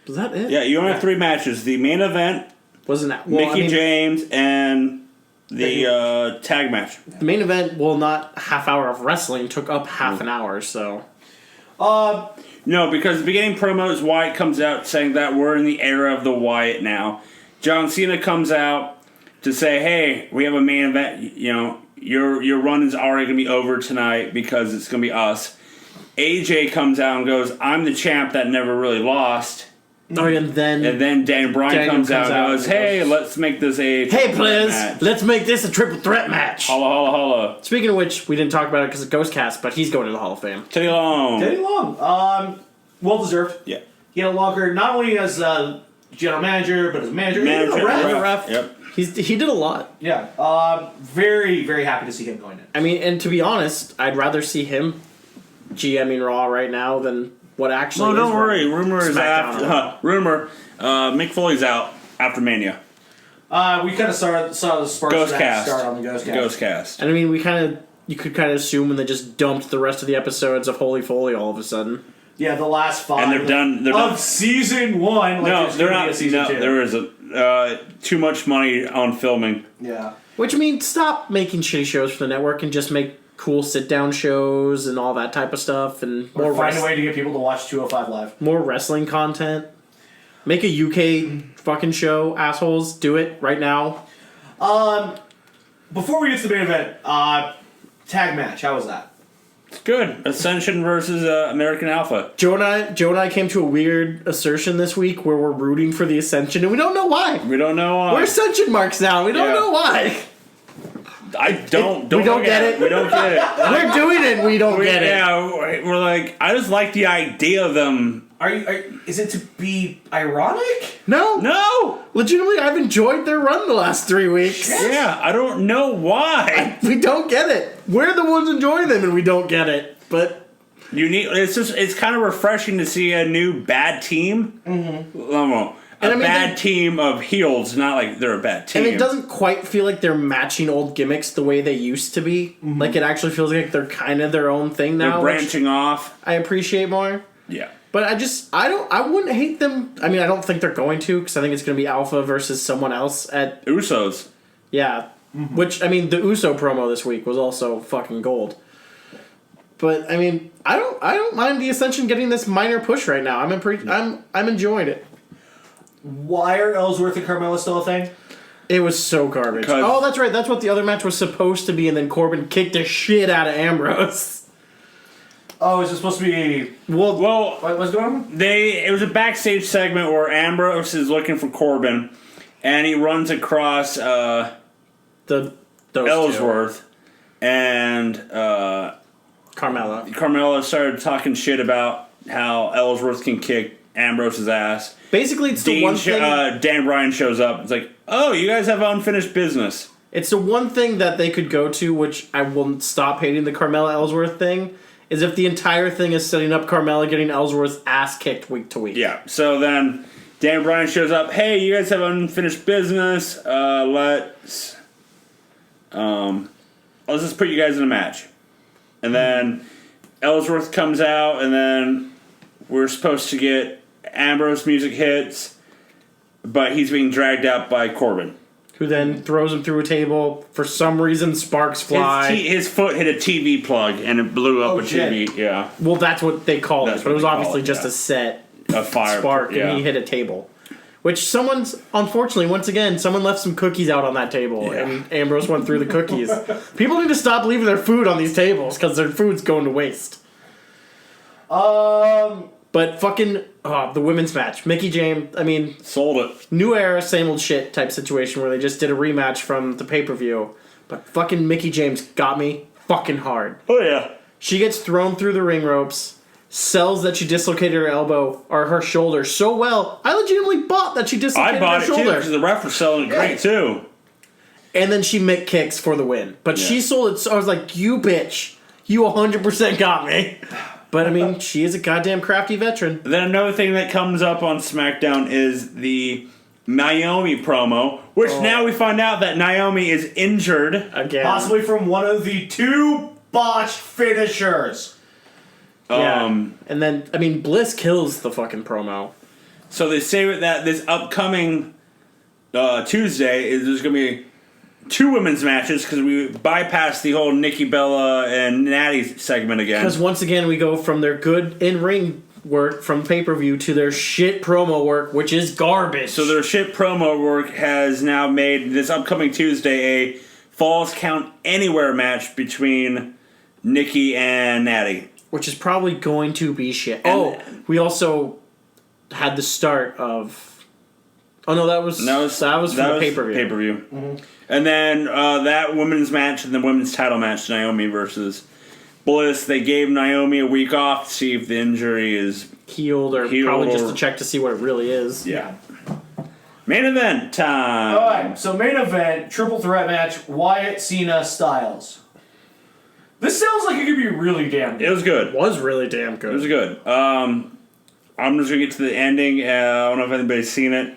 Was that it?
Yeah, you only have 3 matches. The main event,
Wasn't that
Mickey James, and the tag match.
The main event, well, not half hour of wrestling, took up half an hour, so.
No, because the beginning promos, Wyatt comes out saying that we're in the era of the Wyatt now. John Cena comes out to say, hey, we have a main event, your run is already going to be over tonight because it's going to be us. AJ comes out and goes, I'm the champ that never really lost.
Oh, and then
Dan Bryan comes out and goes, hey, let's make this a
hey, players,
match.
let's make this a triple threat match.
Holla, holla, holla.
Speaking of which, we didn't talk about it because of Ghostcast, but he's going to the Hall of Fame.
Teddy Long.
Teddy Long. Well deserved.
Yeah.
He had a longer, not only as general manager, but as manager. Even a ref.
Yep.
He did a lot.
Yeah. Very, very happy to see him going in.
I mean, and to be honest, I'd rather see him GMing Raw right now than what actually.
No, don't worry.
running
Rumor is
SmackDown
after. Rumor. Mick Foley's out after Mania.
We kind of saw the sparks of that
Ghostcast.
start on the Ghostcast.
Ghostcast.
And I mean, you could kind of assume when they just dumped the rest of the episodes of Holy Foley all of a sudden.
Yeah, the last 5
And they're done. They're
of
done.
season 1. Like
No,
there's
they're
gonna be
not.
a season
No,
2.
there is too much money on filming.
Yeah.
Which means stop making shitty shows for the network and just make cool sit-down shows and all that type of stuff and
Or find a way to get people to watch 205 Live.
more wrestling content. Make a UK fucking show, assholes. Do it right now.
Before we get to the main event, tag match. How was that?
It's good. Ascension versus American Alpha.
Joe and I came to a weird assertion this week where we're rooting for the Ascension and we don't know why.
We don't know why.
We're Ascension marks now. We don't
Yeah.
know why.
I don't.
We don't
look
get
at
it.
We don't get it.
We're doing it and we don't get it.
Yeah, we're like, I just like the idea of them.
Is it to be ironic?
No.
No.
Legitimately, I've enjoyed their run the last 3 weeks.
Yeah, I don't know why.
We don't get it. We're the ones enjoying them and we don't get it. But
It's kind of refreshing to see a new bad team. Mm-hmm.
And I mean,
bad team of heels, not like they're a bad team.
and it doesn't quite feel like they're matching old gimmicks the way they used to be. Like it actually feels like they're kind of their own thing now.
They're branching off.
I appreciate more.
Yeah.
But I wouldn't hate them. I mean, I don't think they're going to because I think it's going to be Alpha versus someone else at
Usos.
yeah. Which, I mean, the Uso promo this week was also fucking gold. But I mean, I don't mind the Ascension getting this minor push right now. I'm enjoying it.
Why are Ellsworth and Carmella still a thing?
It was so garbage. Oh, that's right. That's what the other match was supposed to be, and then Corbin kicked the shit out of Ambrose.
Oh, is it supposed to be?
Well,
What's going on?
It was a backstage segment where Ambrose is looking for Corbin, and he runs across
those
Ellsworth, and
Carmella.
Carmella started talking shit about how Ellsworth can kick Ambrose's ass.
Basically, it's the one thing.
Dan Bryan shows up. It's like, oh, you guys have unfinished business.
It's the one thing that they could go to, which I will stop hating the Carmella Ellsworth thing, is if the entire thing is setting up Carmella getting Ellsworth's ass kicked week to week.
Yeah. So then Dan Bryan shows up. Hey, you guys have unfinished business. Let's just put you guys in a match. And then Ellsworth comes out, and then we're supposed to get Ambrose music hits, but he's being dragged out by Corbin.
Who then throws him through a table. For some reason, sparks fly.
His foot hit a TV plug, and it blew up a
shit.
TV. Yeah.
Well, that's what they called
That's
it, but it was
what they call
obviously
it,
just
yeah.
a set
A fire
spark,
yeah.
and he hit a table. Which unfortunately, once again, someone left some cookies out on that table,
Yeah.
and Ambrose went through the cookies. People need to stop leaving their food on these tables, because their food's going to waste. But fucking, the women's match. Mickey James, I mean,
Sold it.
new era, same old shit type situation where they just did a rematch from the pay-per-view. But fucking Mickey James got me fucking hard.
Oh, yeah.
She gets thrown through the ring ropes, sells that she dislocated her elbow or her shoulder so well, I legitimately bought that she dislocated
I bought
her
it, too,
shoulder.
because the ref was selling it great, too.
And then she Mick kicks for the win. But
Yeah.
she sold it, so I was like, you bitch. You 100% got me. But, I mean, she is a goddamn crafty veteran.
Then another thing that comes up on SmackDown is the Naomi promo, which now we find out that Naomi is injured.
Again.
Possibly from one of the 2 botched finishers.
Yeah.
And
then, I mean, Bliss kills the fucking promo.
So they say that this upcoming Tuesday is there's going to be 2 women's matches because we bypassed the whole Nikki Bella and Natty segment again.
Because once again, we go from their good in-ring work from pay-per-view to their shit promo work, which is garbage.
So their shit promo work has now made this upcoming Tuesday a Falls Count Anywhere match between Nikki and Natty.
Which is probably going to be shit.
And-
We also had the start of... Oh, no, that was for the pay-per-view.
Pay-per-view. And then that women's match and the women's title match, Naomi versus Bliss, they gave Naomi a week off to see if the injury is...
Healed probably just to check to see what it really is.
Yeah. Main event time.
Alright, so main event, triple threat match, Wyatt, Cena, Styles. This sounds like it could be really damn good.
It was good.
It was really damn good.
It was good. I'm just going to get to the ending. I don't know if anybody's seen it.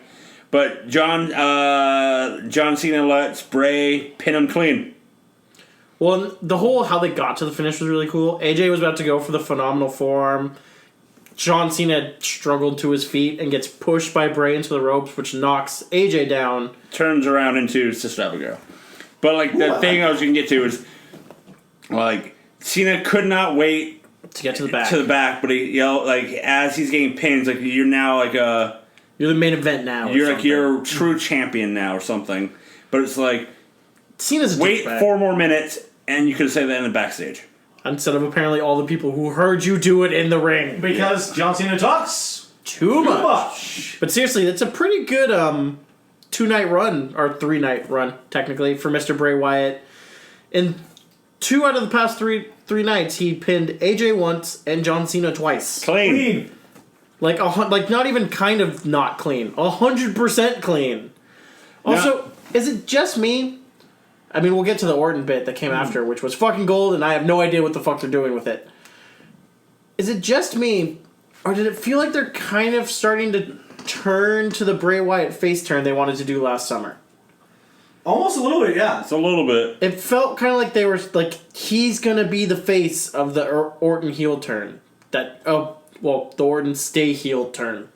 But John Cena lets Bray pin him clean.
Well, the whole how they got to the finish was really cool. AJ was about to go for the phenomenal forearm. John Cena struggled to his feet and gets pushed by Bray into the ropes, which knocks AJ down.
Turns around into Sister Abigail. But, like, the thing I was going to get to is, like, Cena could not wait
To get to the back.
but he yelled, like, as he's getting pinned, like, you're now, like,
You're the main event now.
you're a true champion now or something. But it's like,
Cena's a
wait
douchebag.
4 more minutes, and you could say that in the backstage.
Instead of apparently all the people who heard you do it in the ring.
Because John Cena talks
Too much. But seriously, that's a pretty good 2-night run, or 3-night run, technically, for Mr. Bray Wyatt. In 2 out of the past three nights, he pinned AJ once and John Cena twice.
Clean.
Like not even kind of not clean. 100% clean. Also, is it just me? I mean, we'll get to the Orton bit that came after, which was fucking gold, and I have no idea what the fuck they're doing with it. Is it just me, or did it feel like they're kind of starting to turn to the Bray Wyatt face turn they wanted to do last summer?
Almost a little bit, yeah.
It's a little bit.
It felt kind of like they were like, he's gonna be the face of the Orton heel turn. The Orton stay heel turn.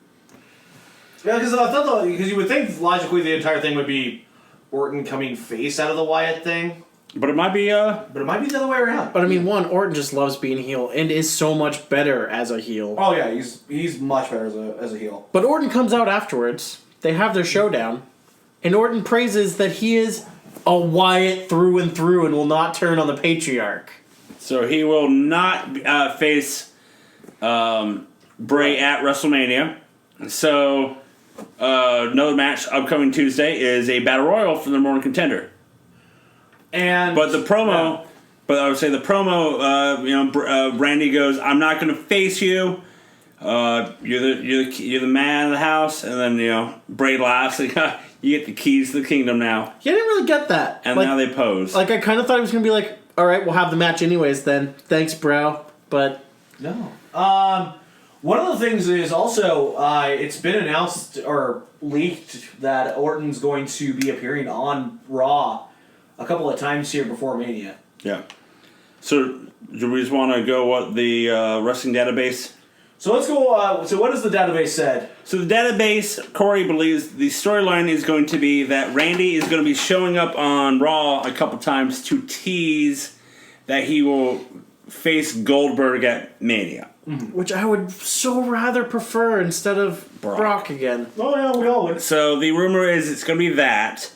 Yeah, because I thought because you would think logically the entire thing would be Orton coming face out of the Wyatt thing,
But it might be
but it might be the other way around.
But I mean, Orton just loves being heel and is so much better as a heel.
Oh yeah, he's much better as a heel.
But Orton comes out afterwards. They have their showdown, and Orton praises that he is a Wyatt through and through and will not turn on the patriarch.
so he will not face Bray at WrestleMania. So another match upcoming Tuesday is a battle royal for the number one contender.
And
But the promo, but I would say the promo, Randy goes, "I'm not going to face you. You're the man of the house." And then Bray laughs, like, "You get the keys to the kingdom now."
Yeah, I didn't really get that.
And now they pose.
Like, I kind of thought he was going to be like, all right, we'll have the match anyways then. Thanks, bro. But
no. One of the things is also it's been announced or leaked that Orton's going to be appearing on Raw a couple of times here before Mania.
Yeah. So do we just want to go what the wrestling database?
So let's go. So what has the database said?
So the database, Corey believes the storyline is going to be that Randy is going to be showing up on Raw a couple times to tease that he will face Goldberg at Mania.
which I would so rather prefer instead of Brock again.
Oh yeah, we all would.
So the rumor is it's going to be that,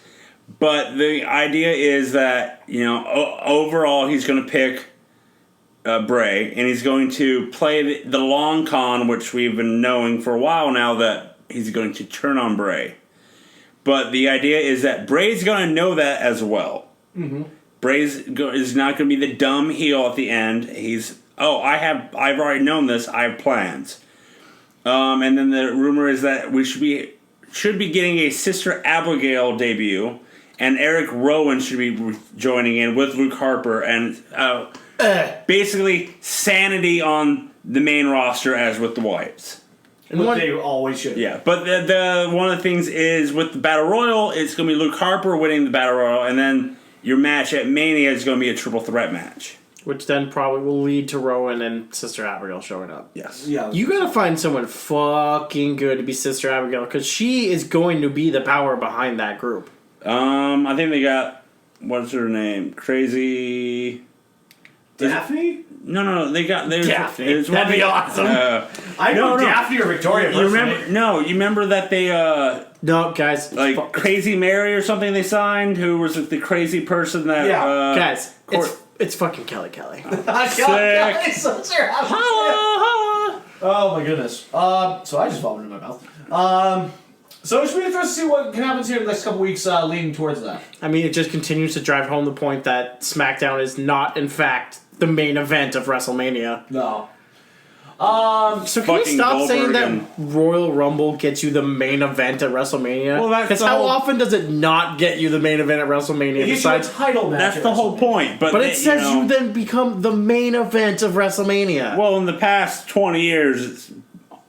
but the idea is that overall he's going to pick Bray, and he's going to play the long con, which we've been knowing for a while now that he's going to turn on Bray. But the idea is that Bray's going to know that as well. Mm-hmm. Is not going to be the dumb heel at the end. I've already known this. I have plans. And then the rumor is that we should be getting a Sister Abigail debut, and Eric Rowan should be joining in with Luke Harper, and basically sanity on the main roster as with the Wyatts.
And what they always should.
Yeah, but the one of the things is with the Battle Royal, it's going to be Luke Harper winning the Battle Royal, and then your match at Mania is going to be a triple threat match.
Which then probably will lead to Rowan and Sister Abigail showing up.
Yes.
Yeah.
You gotta find someone fucking good to be Sister Abigail, because she is going to be the power behind that group.
I think they got, what's her name? Crazy...
Daphne?
No, they got...
Daphne. That'd be awesome.
I know Daphne or Victoria
You
personally.
remember that they,
No, guys.
like, Crazy Mary or something they signed, who was the crazy person that...
Yeah.
guys, it's fucking Kelly.
Sick.
Holla! Oh my goodness. So I just vomited in my mouth. So it should be interesting to see what can happen here in the next couple weeks leading towards that.
I mean, it just continues to drive home the point that SmackDown is not, in fact, the main event of WrestleMania.
No.
So can we
Fucking
stop
Goldberg
saying that
and-
Royal Rumble gets you the main event at WrestleMania?
Well, that's
because
the
how
whole-
often does it not get you the main event at WrestleMania?
It's a
Besides,
title match.
That's
at
the whole
WrestleMania.
point.
but it says you then become the main event of WrestleMania.
Well, in the past 20 years, it's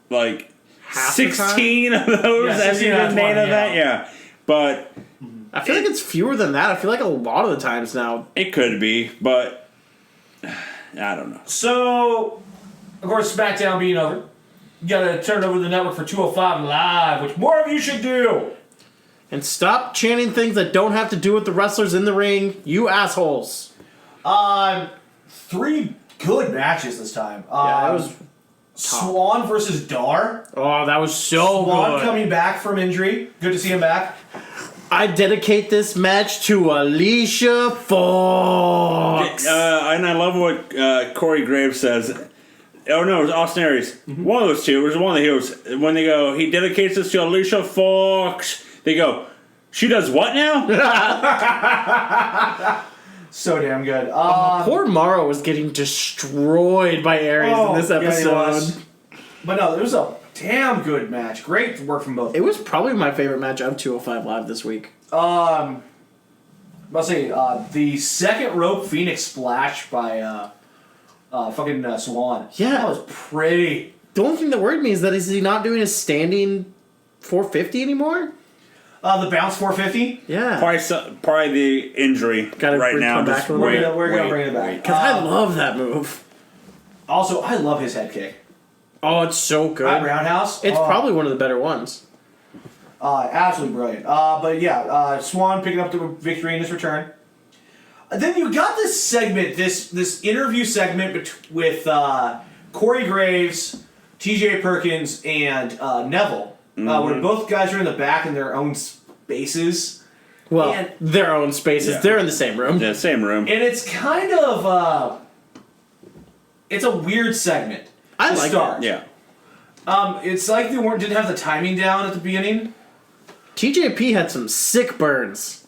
like
Half the
16 of those
Yeah,
have
16 out
been
of
main
20,
event. Yeah. But
I feel like it's fewer than that. I feel like a lot of the times now.
it could be, but I don't know.
So, of course, SmackDown being over. You gotta turn over the network for 205 Live, which more of you should do.
And stop chanting things that don't have to do with the wrestlers in the ring, you assholes.
3 good matches this time.
Yeah, that was.
Swan versus Dar.
Oh, that was so
Swan
good.
coming back from injury. Good to see him back.
I dedicate this match to Alicia Fox.
And I love what Corey Graves says. Oh no, it was Austin Aries.
Mm-hmm.
One of those two. It was one of the heroes. When they go, he dedicates this to Alicia Fox. They go, she does what now?
So damn good.
Poor Morrow was getting destroyed by Aries in this
yeah, he
episode.
was. But no, it was a damn good match. Great work from both.
It was probably my favorite match of 205 Live this week.
I'll say the second rope Phoenix splash by fucking Swan.
Yeah.
That was pretty.
The only thing that worried me is that is he not doing a standing 450 anymore?
The bounce 450.
Yeah.
Probably the injury
Gotta
right now.
come back
Just
from it.
wait,
We're gonna
wait,
bring it back.
wait.
Because I love that move.
Also, I love his head kick.
Oh, it's so good.
At Roundhouse.
It's probably one of the better ones.
Absolutely brilliant. But yeah, Swan picking up the victory in his return. Then you got this segment, this interview segment with Corey Graves, T.J. Perkins, and Neville, where both guys are in the back in their own spaces.
Well,
And-
their own spaces.
Yeah.
They're in the same room.
Yeah, same room.
And it's kind of it's a weird segment.
I
to
like
start.
Yeah.
It's like they didn't have the timing down at the beginning.
TJP had some sick burns.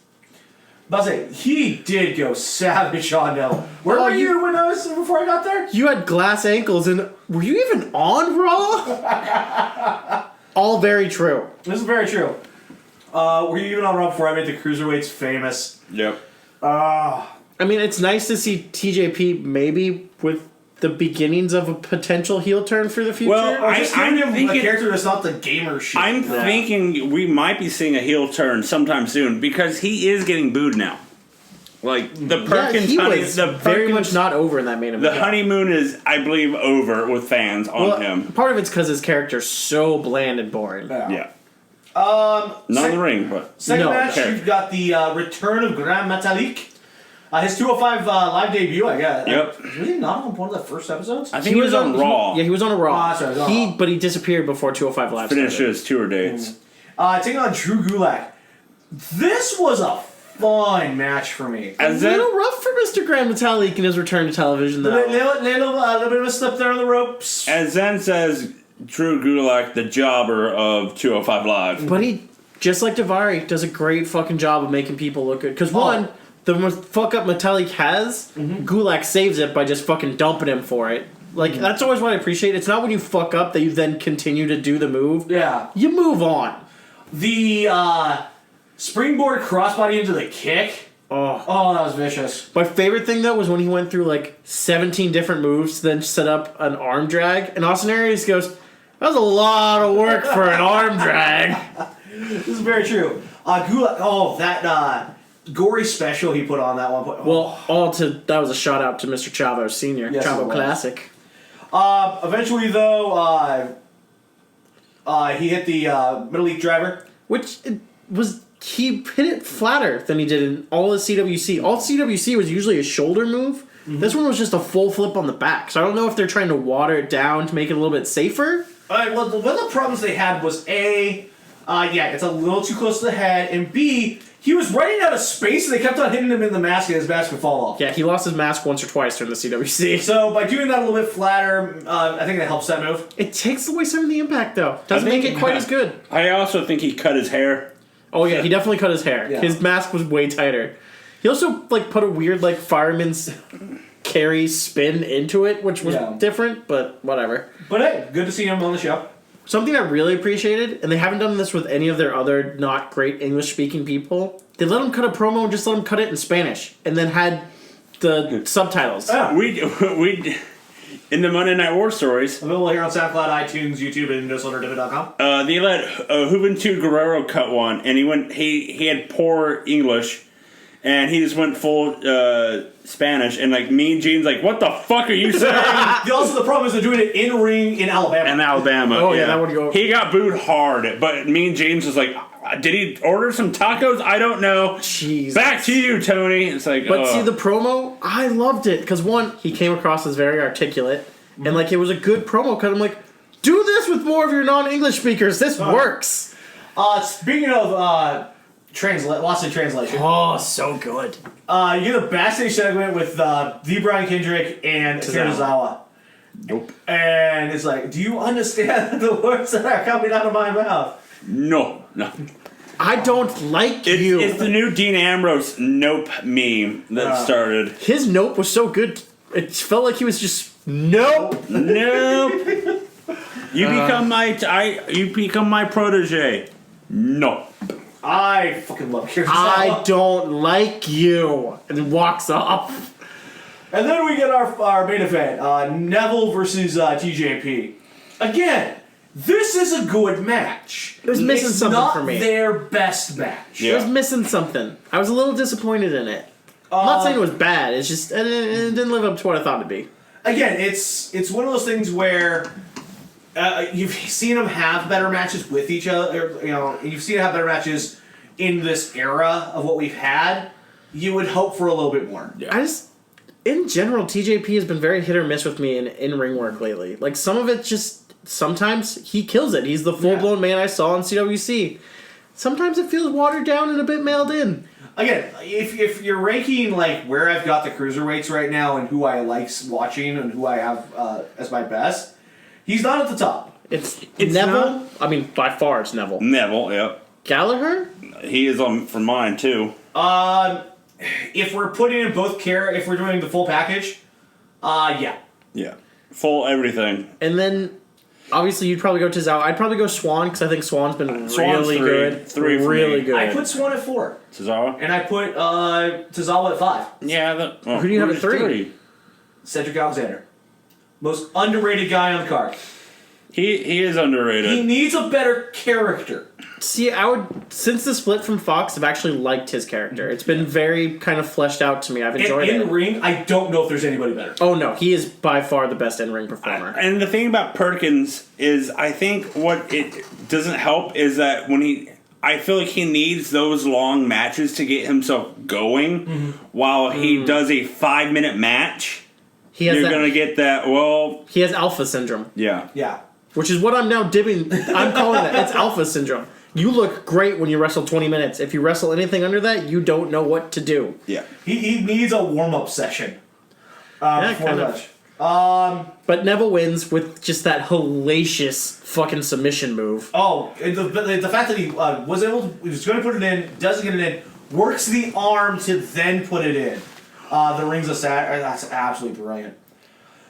But I say he did go savage on Neville. Where
Oh,
were you when before I got there?
You had glass ankles, and were you even on Raw? All very true.
This is very true. Were you even on Raw before I made the cruiserweights famous?
Yep.
I mean, it's nice to see TJP maybe with the beginnings of a potential heel turn for the future.
Well,
Or just giving him a
thinking-
character that's not the gamer shit.
I'm thinking we might be seeing a heel turn sometime soon because he is getting booed now. Like the
yeah,
Perkins,
he
honey,
was
the
very
Perkins-
much not over in that main event.
The honeymoon is, I believe, over with fans on
Well,
him.
part of it's because his character's so bland and boring.
Yeah. Not in
sec-
the ring, but
Second
No,
match,
okay.
you've got the return of Grand Metalik. His 205 live debut, I guess.
Yep.
Was he not on one of the first episodes?
I think he was on Raw.
Yeah, he was on a Raw.
Oh, that's right, he was on Raw.
But he disappeared before 205 Live
Finished
started.
his tour dates.
Taking on Drew Gulak. This was a fun match for me.
A
As that,
little rough for Mr. Grand Metalik in his return to television,
A
though.
little bit of a slip there on the ropes.
as Zen says, Drew Gulak, the jobber of 205 Live.
But he, just like Daivari, does a great fucking job of making people look good. Because one, the most fuck up Metalik has, Gulak saves it by just fucking dumping him for it. Like, that's always what I appreciate. It's not when you fuck up that you then continue to do the move.
Yeah.
You move on.
The springboard crossbody into the kick. Oh, that was vicious.
My favorite thing, though, was when he went through, like, 17 different moves to then set up an arm drag. And Austin Aries goes, that was a lot of work for an arm drag.
This is very true. Gulak, that gory special he put on that one point.
Well, that was a shout out to Mr. Chavo Sr.
Yes, it
Chavo
was.
Classic.
Eventually, though, he hit the middle league driver.
Which he hit it flatter than he did in all his CWC. All CWC was usually a shoulder move. This one was just a full flip on the back. So I don't know if they're trying to water it down to make it a little bit safer.
Well, one of the problems they had was it's a little too close to the head, and B, he was running out of space, and they kept on hitting him in the mask, and his mask would fall off.
Yeah, he lost his mask once or twice during the CWC.
So by doing that a little bit flatter, I think that helps that move.
It takes away some of the impact, though. Doesn't
I think-
make it quite as good.
I also think he cut his hair.
Oh, yeah, he definitely cut his hair.
Yeah.
His mask was way tighter. He also, put a weird, fireman's carry spin into it, which was
Yeah.
different, but whatever.
But hey, good to see him on the show.
Something I really appreciated, and they haven't done this with any of their other not great English-speaking people, they let him cut a promo and just let him cut it in Spanish, and then had the subtitles.
Yeah.
We in the Monday Night War stories,
Available here on SoundCloud, iTunes, YouTube, and NoSolderDivid.com.
they let Juventud Guerrero cut one, and he had poor English, and he just went full Spanish, and Mean Gene's like, what the fuck are you saying?
Also, the problem is they're doing it in ring in Alabama.
in Alabama.
Oh, yeah, that would go-
He got booed hard, but Mean James was like, did he order some tacos? I don't know.
Jeez.
Back to you, Tony. It's like,
But see, the promo, I loved it, because one, he came across as very articulate, and it was a good promo cut. I'm like, do this with more of your non-English speakers. This works.
Speaking of lost in translation,
Oh, so good.
you get a backstage segment with the Brian Kendrick and Kirizawa.
nope.
And it's like, do you understand the words that are coming out of my mouth?
No.
I don't like you.
It's the new Dean Ambrose nope meme that started.
His nope was so good. It felt like he was just nope.
Nope. You become my protege. No.
I fucking love Kirizawa.
I don't like you. And then walks off.
And then we get our main event, Neville versus TJP. Again, this is a good match.
It was missing
It's
something
not
for me.
their best match.
Yeah.
It was missing something. I was a little disappointed in it. I'm not saying it was bad. It's just it didn't live up to what I thought it'd be.
Again, it's one of those things where You've seen them have better matches with each other. You've seen them have better matches in this era of what we've had. You would hope for a little bit more.
In general, TJP has been very hit or miss with me in ring work lately. Like, some of it just, sometimes he kills it. He's the full-blown man I saw in CWC. Sometimes it feels watered down and a bit mailed in.
Again, if you're ranking like where I've got the cruiserweights right now and who I like watching and who I have as my best, he's not at the top.
It's Neville. I mean, by far it's Neville.
Neville, yep.
Gallagher?
He is on for mine too.
If we're putting in both if we're doing the full package, yeah.
Yeah. Full everything.
And then, obviously, you'd probably go Tozawa. I'd probably go Swan, because I think Swan's been really good.
Three for
really
me.
good.
I put Swan at 4.
Tozawa?
And I put Tozawa at 5.
Yeah.
Who do you have at 3?
Cedric Alexander. Most underrated guy on the card.
He is underrated.
He needs a better character.
See, since the split from Fox, I've actually liked his character. It's been very kind of fleshed out to me. I've enjoyed it.
In ring, I don't know if there's anybody better.
Oh no, he is by far the best in-ring performer.
And the thing about Perkins is, I think what it doesn't help is that I feel like he needs those long matches to get himself going. While he does a 5-minute match, you're going to get that,
he has alpha syndrome.
Yeah.
Yeah.
Which is what I'm now I'm calling that. It's alpha syndrome. You look great when you wrestle 20 minutes. If you wrestle anything under that, you don't know what to do.
Yeah.
He needs a warm-up session.
Kind of. But Neville wins with just that hellacious fucking submission move.
Oh, the fact that he was going to put it in, doesn't get it in, works the arm to then put it in. The Rings of Saturn, that's absolutely brilliant.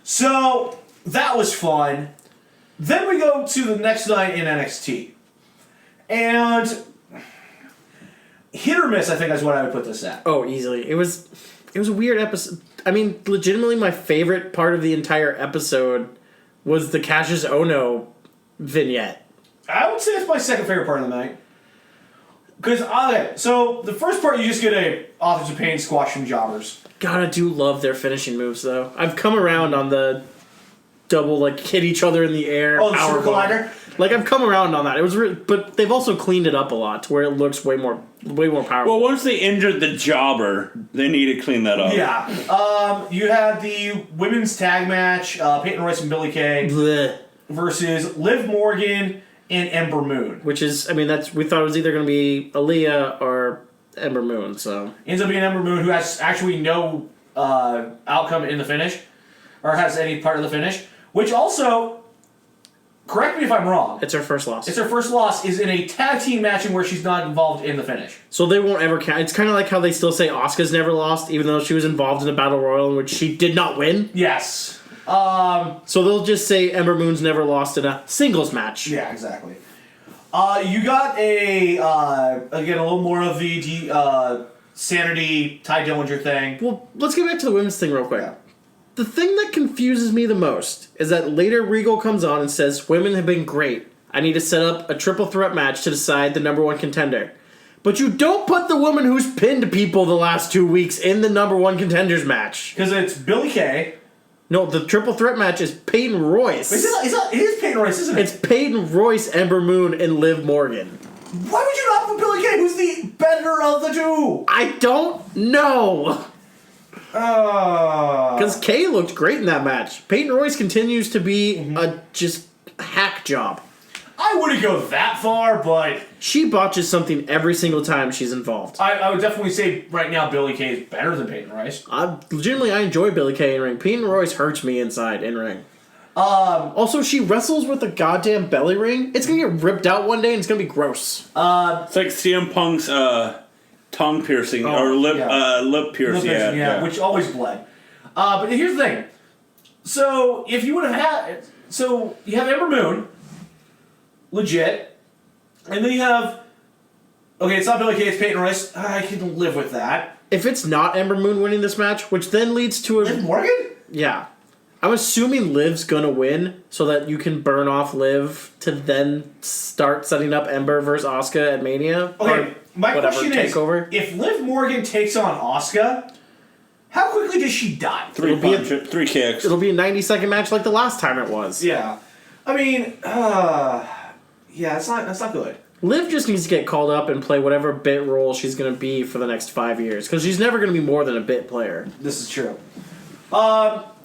So, that was fun. Then we go to the next night in NXT. And hit or miss, I think is what I would put this at.
Oh, easily. It was a weird episode. I mean, legitimately my favorite part of the entire episode was the Cassius Ohno vignette.
I would say it's my second favorite part of the night. Because, okay, so the first part you just get a Authors of Pain squash from jobbers.
God, I do love their finishing moves, though. I've come around on the double, hit each other in the air.
Oh, the Super Collider?
I've come around on that. It was but they've also cleaned it up a lot to where it looks way more powerful.
Well, once they injured the jobber, they need to clean that up.
Yeah. You had the women's tag match, Peyton Royce and Billie Kay
Blech.
versus Liv Morgan and Ember Moon.
Which is, we thought it was either going to be Aaliyah or Ember Moon, so.
Ends up being Ember Moon, who has actually no outcome in the finish, or has any part of the finish, which also, correct me if I'm wrong.
It's her first loss.
It's her first loss is in a tag team match in where she's not involved in the finish.
So they won't ever count. It's kind of like how they still say Asuka's never lost, even though she was involved in a battle royal in which she did not win.
Yes.
So they'll just say Ember Moon's never lost in a singles match.
Yeah, exactly. You got again, a little more of the Sanity Ty Dillinger thing.
Well, let's get back to the women's thing real quick.
Yeah.
The thing that confuses me the most is that later Regal comes on and says, women have been great. I need to set up a triple threat match to decide the number one contender. But you don't put the woman who's pinned people the last 2 weeks in the number one contenders match.
Because it's Billie Kay.
No, the triple threat match is Peyton Royce.
It is Peyton Royce, isn't it?
It's Peyton Royce, Ember Moon, and Liv Morgan.
Why would you not put Billie Kay, who's the better of the two?
I don't know. Because Kay looked great in that match. Peyton Royce continues to be a just hack job.
I wouldn't go that far, but
She botches something every single time she's involved.
I would definitely say right now Billie Kay is better than Peyton Royce.
Legitimately, I enjoy Billie Kay in ring. Peyton Royce hurts me inside in ring. Also, she wrestles with a goddamn belly ring. It's gonna get ripped out one day, and it's gonna be gross.
It's like CM Punk's tongue piercing or lip piercing. Yeah,
which always bled. But here's the thing. So if you would have had, so you have Ember Moon, legit, and then you have, okay, it's not Billie Kay, it's Peyton Royce. I can live with that.
If it's not Ember Moon winning this match, which then leads to a
Liv Morgan?
yeah. I'm assuming Liv's gonna win so that you can burn off Liv to then start setting up Ember versus Asuka at Mania.
Okay, my question is,
takeover.
if Liv Morgan takes on Asuka, how quickly does she die?
Three kicks.
It'll be a 90-second match like the last time it was.
Yeah. I mean, yeah, that's not good.
Liv just needs to get called up and play whatever bit role she's going to be for the next 5 years, because she's never going to be more than a bit player.
This is true.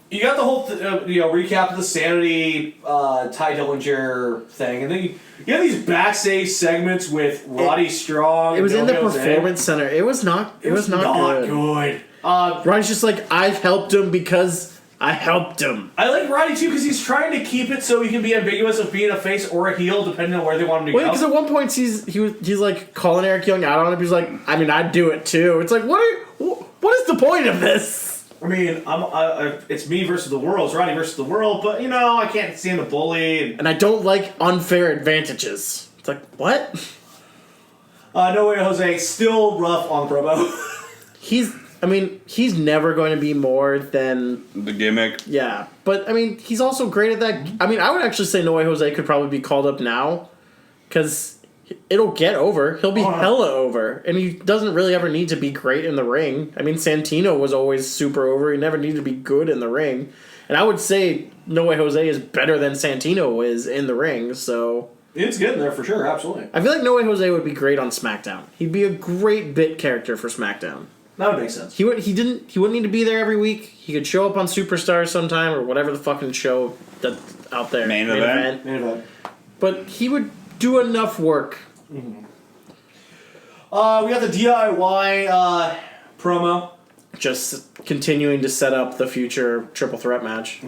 You got the whole recap of the Sanity Ty Dillinger thing, and then you have these backstage segments with Roddy Strong.
It was in the
Jose.
performance center. It was not. It was not good. Roddy's just like, I've helped him because I helped him.
I like Roddy too because he's trying to keep it so he can be ambiguous of being a face or a heel depending on where they want him to
Wait,
go.
because at one point he's like calling Eric Young out on it. He's like, I mean, I'd do it too. It's like, what is the point of this?
I mean, it's me versus the world. It's Roddy versus the world, but I can't stand the bully.
And I don't like unfair advantages. It's like, what?
No Way Jose still rough on promo.
He's never going to be more than
The gimmick.
yeah. But I mean, he's also great at that. I mean, I would actually say No Way Jose could probably be called up now, because it'll get over. He'll be hella over, and he doesn't really ever need to be great in the ring. I mean, Santino was always super over. He never needed to be good in the ring, and I would say No Way Jose is better than Santino is in the ring. So
It's getting there for sure, absolutely.
I feel like No Way Jose would be great on SmackDown. He'd be a great bit character for SmackDown.
That would make sense.
He wouldn't need to be there every week. He could show up on Superstar sometime or whatever the fucking show that's out there.
Main event.
Main event.
But he would do enough work.
We got the DIY promo.
Just continuing to set up the future triple threat match.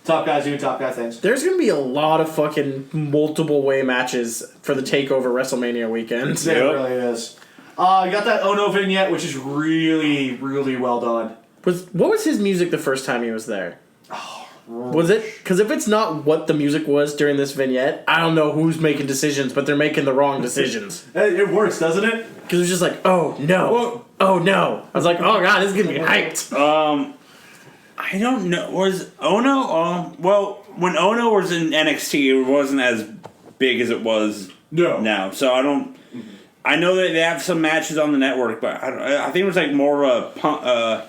Top guys doing top guy things.
There's going to be a lot of fucking multiple way matches for the TakeOver WrestleMania weekend.
It really is. You got that Ono vignette, which is really, really well done.
What was his music the first time he was there? Was it? Because if it's not what the music was during this vignette, I don't know who's making decisions, but they're making the wrong decisions.
It works, doesn't it?
Because it was just like, oh no,
Well-
oh no. I was like, oh god, this is gonna be hyped.
I don't know. Was Ono? Well, when Ono was in NXT, it wasn't as big as it was now. So I don't. I know that they have some matches on the network, but I think it was like more of a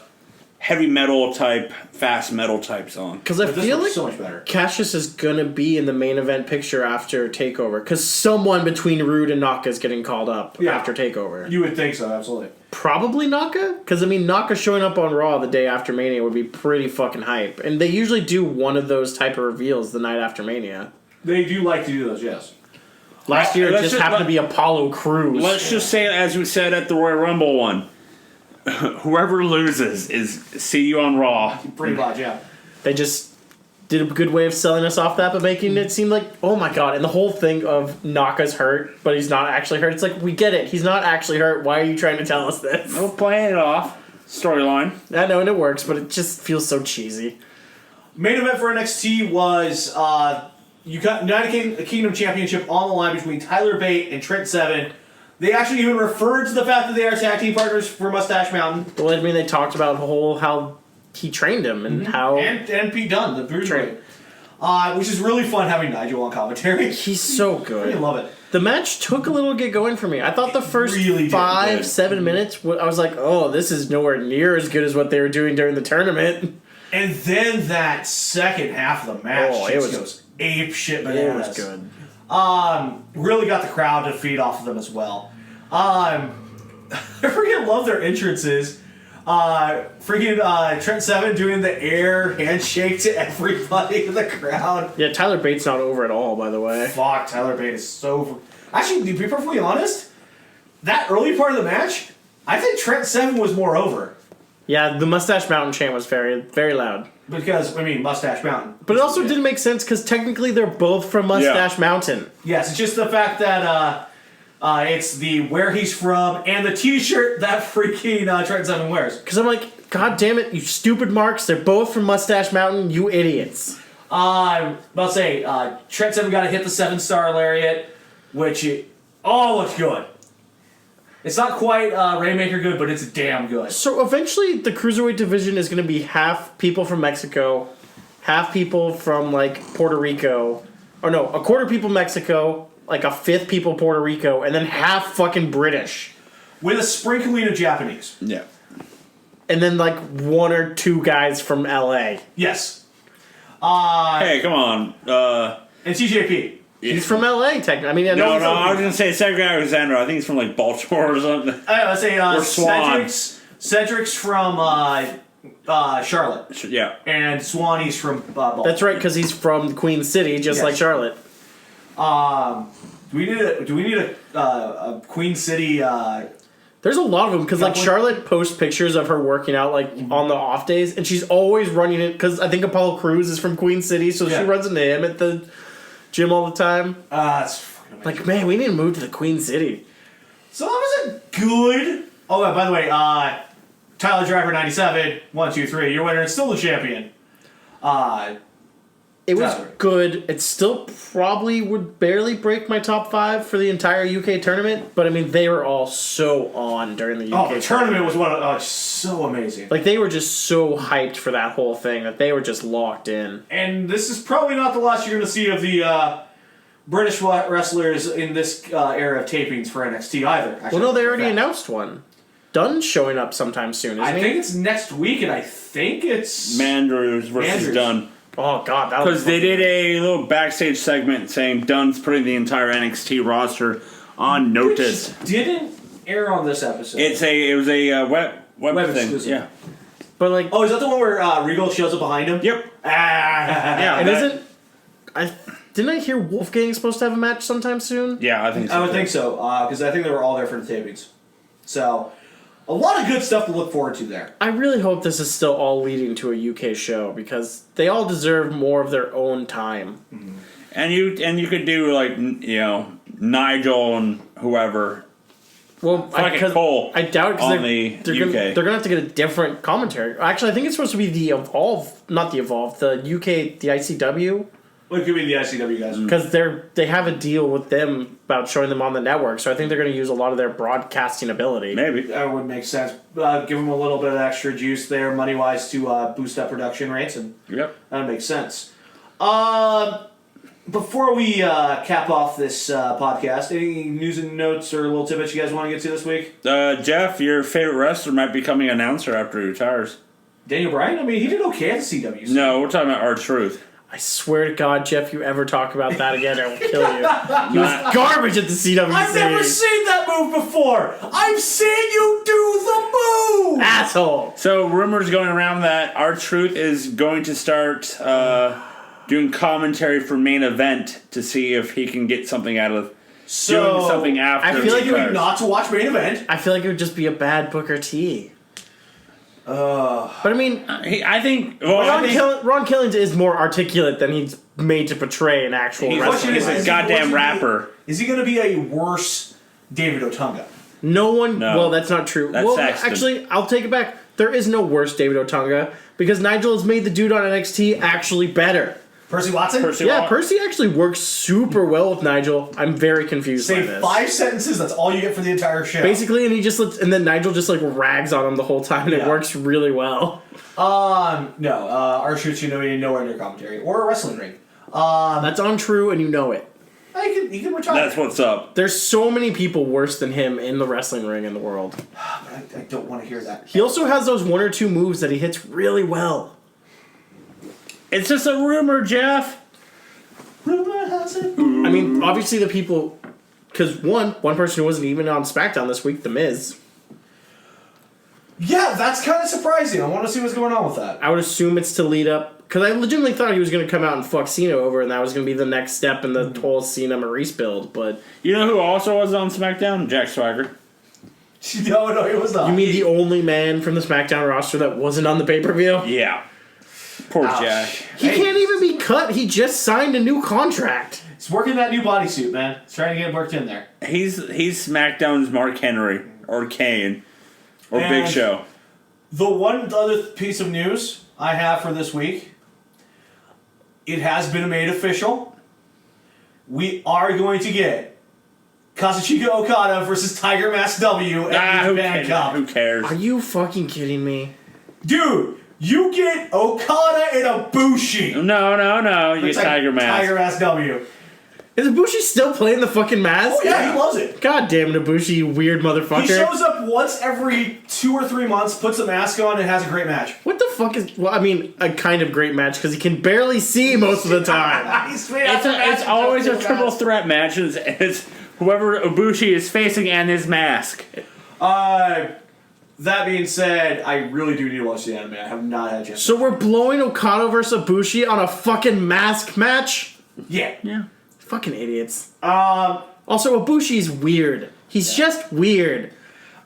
heavy metal type, fast metal type song.
Because I
But this
feel
looks
like
so much better.
Cassius is gonna be in the main event picture after Takeover. Because someone between Rude and Naka is getting called up after Takeover.
You would think so, absolutely.
Probably Naka? Because, I mean, Naka showing up on Raw the day after Mania would be pretty fucking hype. And they usually do one of those type of reveals the night after Mania.
They do like to do those, yes.
Last year, it
let's
just
just
happened
let-
to be Apollo Crews.
Let's just say, as we said at the Royal Rumble one, whoever loses is see you on Raw.
Pretty much, yeah.
They just did a good way of selling us off that, but making it seem like, oh my god, and the whole thing of Naka's hurt, but he's not actually hurt. It's like, we get it. He's not actually hurt. Why are you trying to tell us this?
We're playing it off. Storyline.
I know, and it works, but it just feels so cheesy.
Main event for NXT was you got United Kingdom Championship on the line between Tyler Bate and Trent Seven. They actually even referred to the fact that they are tag team partners for Mustache Mountain.
Well, I mean, they talked about how he trained him and how
And Pete Dunne, the Bruiserweight. Which is really fun having Nigel on commentary.
he's so
I
good.
love it.
The match took a little to get going for me. I thought the first
really did.
5-7 minutes, I was like, oh, this is nowhere near as good as what they were doing during the tournament.
And then that second half of the match just goes ape shit
It
bananas.
was good.
Really got the crowd to feed off of them as well. I freaking love their entrances. Trent Seven doing the air handshake to everybody in the crowd.
Yeah, Tyler Bates not over at all, by the way.
Fuck, Tyler Bate is so... Actually, to be perfectly honest, that early part of the match, I think Trent Seven was more over.
Yeah, the Mustache Mountain chant was very, very loud.
Because, Mustache Mountain.
But it also didn't make sense because technically they're both from Mustache Mountain.
Yes, it's just the fact that it's the where he's from and the t-shirt that freaking Trent Seven wears.
Because I'm like, god damn it, you stupid marks. They're both from Mustache Mountain, you idiots.
I'll say, Trent Seven got to hit the 7-star lariat, which looks good. It's not quite Rainmaker good, but it's damn good.
So eventually the Cruiserweight division is going to be half people from Mexico, half people from, like, Puerto Rico. Or no, a quarter people Mexico, like a fifth people Puerto Rico, and then half fucking British.
With a sprinkling of Japanese.
Yeah.
And then, like, 1 or 2 guys from LA.
Yes.
Hey, come on.
And TJP.
He's from LA, technically. I mean, I know
No,
he's
no,
from-
I was gonna say Cedric Alexander. I think he's from like Baltimore or something.
Let's say
Swan.
Cedric's from Charlotte.
Yeah.
And Swanee's from Baltimore.
That's right, because he's from Queen City, just
Yes.
like Charlotte.
Do we need a Queen City?
There's a lot of them because like
Couple-
Charlotte posts pictures of her working out like on the off days, and she's always running it because I think Apollo Crews is from Queen City, so
Yeah.
she runs into him at the gym all the time.
It's fucking amazing.
Like, man, we need to move to the Queen City.
So that was a good. Oh, by the way, Tyler Driver 97, 1, 2, 3. Your winner and still the champion.
It was
Tyler.
good. It still probably would barely break my top 5 for the entire UK tournament, but I mean, they were all so on during the UK
The tournament was so amazing.
Like, they were just so hyped for that whole thing that they were just locked in.
And this is probably not the last you're going to see of the British wrestlers in this era of tapings for NXT either. Actually,
Well, no, they already
in fact.
announced one. Dunn's showing up sometime soon, isn't
I
he?
think it's next week, and I think it's
Mandrews versus
Andrews.
Dunn.
Oh, God. That was
Because they did a little backstage segment saying Dunn's putting the entire NXT roster on notice.
which didn't air on this episode.
It was a web
Web
thing.
exclusive.
Yeah.
But, like,
Oh, is that the one where Regal shows up behind him?
Yep.
Yeah.
and
that-
didn't I hear Wolfgang's supposed to have a match sometime soon?
Yeah, I think so.
I would think so, because I think they were all there for the tapings. So, a lot of good stuff to look forward to there.
I really hope this is still all leading to a UK show because they all deserve more of their own time.
And you could do like Nigel and whoever.
Well,
Fucking Cole
I doubt
on
because
the
they're
UK.
they're gonna have to get a different commentary. Actually, I think it's supposed to be the Evolve, not the Evolve, the UK, the ICW,
Well, it could be the ICW guys.
because they have a deal with them about showing them on the network. So I think they're gonna use a lot of their broadcasting ability.
Maybe.
That would make sense. Give them a little bit of extra juice there, money-wise, to boost up production rates, and
Yep.
that makes sense. Before we cap off this podcast, any news and notes or little tidbits you guys want to get to this week?
Jeff, your favorite wrestler might be becoming announcer after he retires.
Daniel Bryan? I mean, he did okay at the CW.
No, we're talking about R-Truth.
I swear to God, Jeff, you ever talk about that again, I will kill you. He was garbage at the CWC.
I've never seen that move before! I've seen you do the move!
Asshole.
So rumors going around that R-Truth is going to start doing commentary for Main Event to see if he can get something out of doing something after.
I feel
he
like
Continuing
retires.
not to watch main event.
I feel like it would just be a bad Booker T. But I mean,
I think. Well, I think
Ron Killings is more articulate than he's made to portray an actual
He's-
wrestler.
he's a goddamn
he-
rapper.
Is he going to be a worse David Otunga?
No one.
No.
Well, that's not true.
That's
well,
Saxton.
actually, I'll take it back. There is no worse David Otunga because Nigel has made the dude on NXT actually better.
Percy Watson?
Yeah, Percy actually works super well with Nigel. I'm very confused by
Say
this.
5 sentences, that's all you get for the entire show.
Basically, and he just and then Nigel just like rags on him the whole time, and it
Yeah.
works really well.
No, R-Truth should be nowhere near commentary. Or a wrestling ring.
That's untrue, and you know it.
He can retire.
That's what's up.
There's so many people worse than him in the wrestling ring in the world.
I don't want to hear that.
He also has those 1 or 2 moves that he hits really well.
It's just a rumor, Jeff.
Rumor has it.
I mean, obviously the people, because one person who wasn't even on SmackDown this week, The Miz.
Yeah, that's kind of surprising. I want to see what's going on with that.
I would assume it's to lead up, because I legitimately thought he was going to come out and fuck Cena over, and that was going to be the next step in the whole Cena Maurice build. But
You know who also was on SmackDown? Jack Swagger.
No, he was not.
you mean the only man from the SmackDown roster that wasn't on the pay per view?
Yeah. Poor
Ouch.
Jack.
He can't even be cut. He just signed a new contract.
He's working that new bodysuit, man. He's trying to get worked in there.
He's SmackDown's Mark Henry or Kane or
And-
Big Show.
The one other piece of news I have for this week, it has been made official. We are going to get Kazuchika Okada versus Tiger Mask W at
Who
the Japan
cares?
Cup.
Who cares?
Are you fucking kidding me?
Dude, you get Okada and Ibushi.
No. You
It's like
Tiger Mask.
Tiger Mask W.
Is Ibushi still playing the fucking mask?
Oh yeah, he loves it.
God damn it, Ibushi, you weird motherfucker.
He shows up once every 2 or 3 months, puts a mask on, and has a great match.
What the fuck is... Well, I mean, a kind of great match, because he can barely see most of the time.
It's always a triple threat match. It's whoever Ibushi is facing and his mask.
That being said, I really do need to watch the anime. I have not had a chance.
So we're blowing Okada versus Ibushi on a fucking mask match?
Yeah.
Fucking idiots. Also, Ibushi's weird. He's just weird.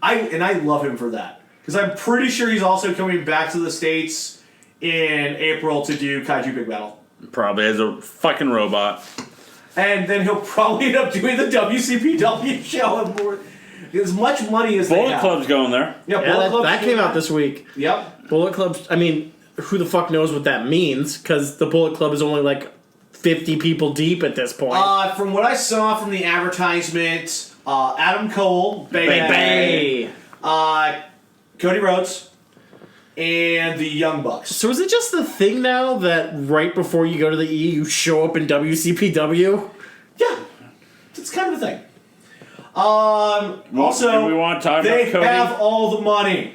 I love him for that. Because I'm pretty sure he's also coming back to the States in April to do Kaiju Big Battle.
Probably as a fucking robot.
And then he'll probably end up doing the WCPW show and more. As much money as they
Bullet
have.
Club's going there.
Yeah,
Yeah,
Bullet Club
that came out this week.
Yep.
Bullet Club's... I mean, who the fuck knows what that means? Because the Bullet Club is only like 50 people deep at this point.
From what I saw from the advertisement, Adam Cole,
Bay.
Cody Rhodes, and the Young Bucks.
So is it just the thing now that right before you go to the E, you show up in WCPW?
Yeah, it's kind of a thing. Also,
do we want to talk
they
about Cody?
have all the money.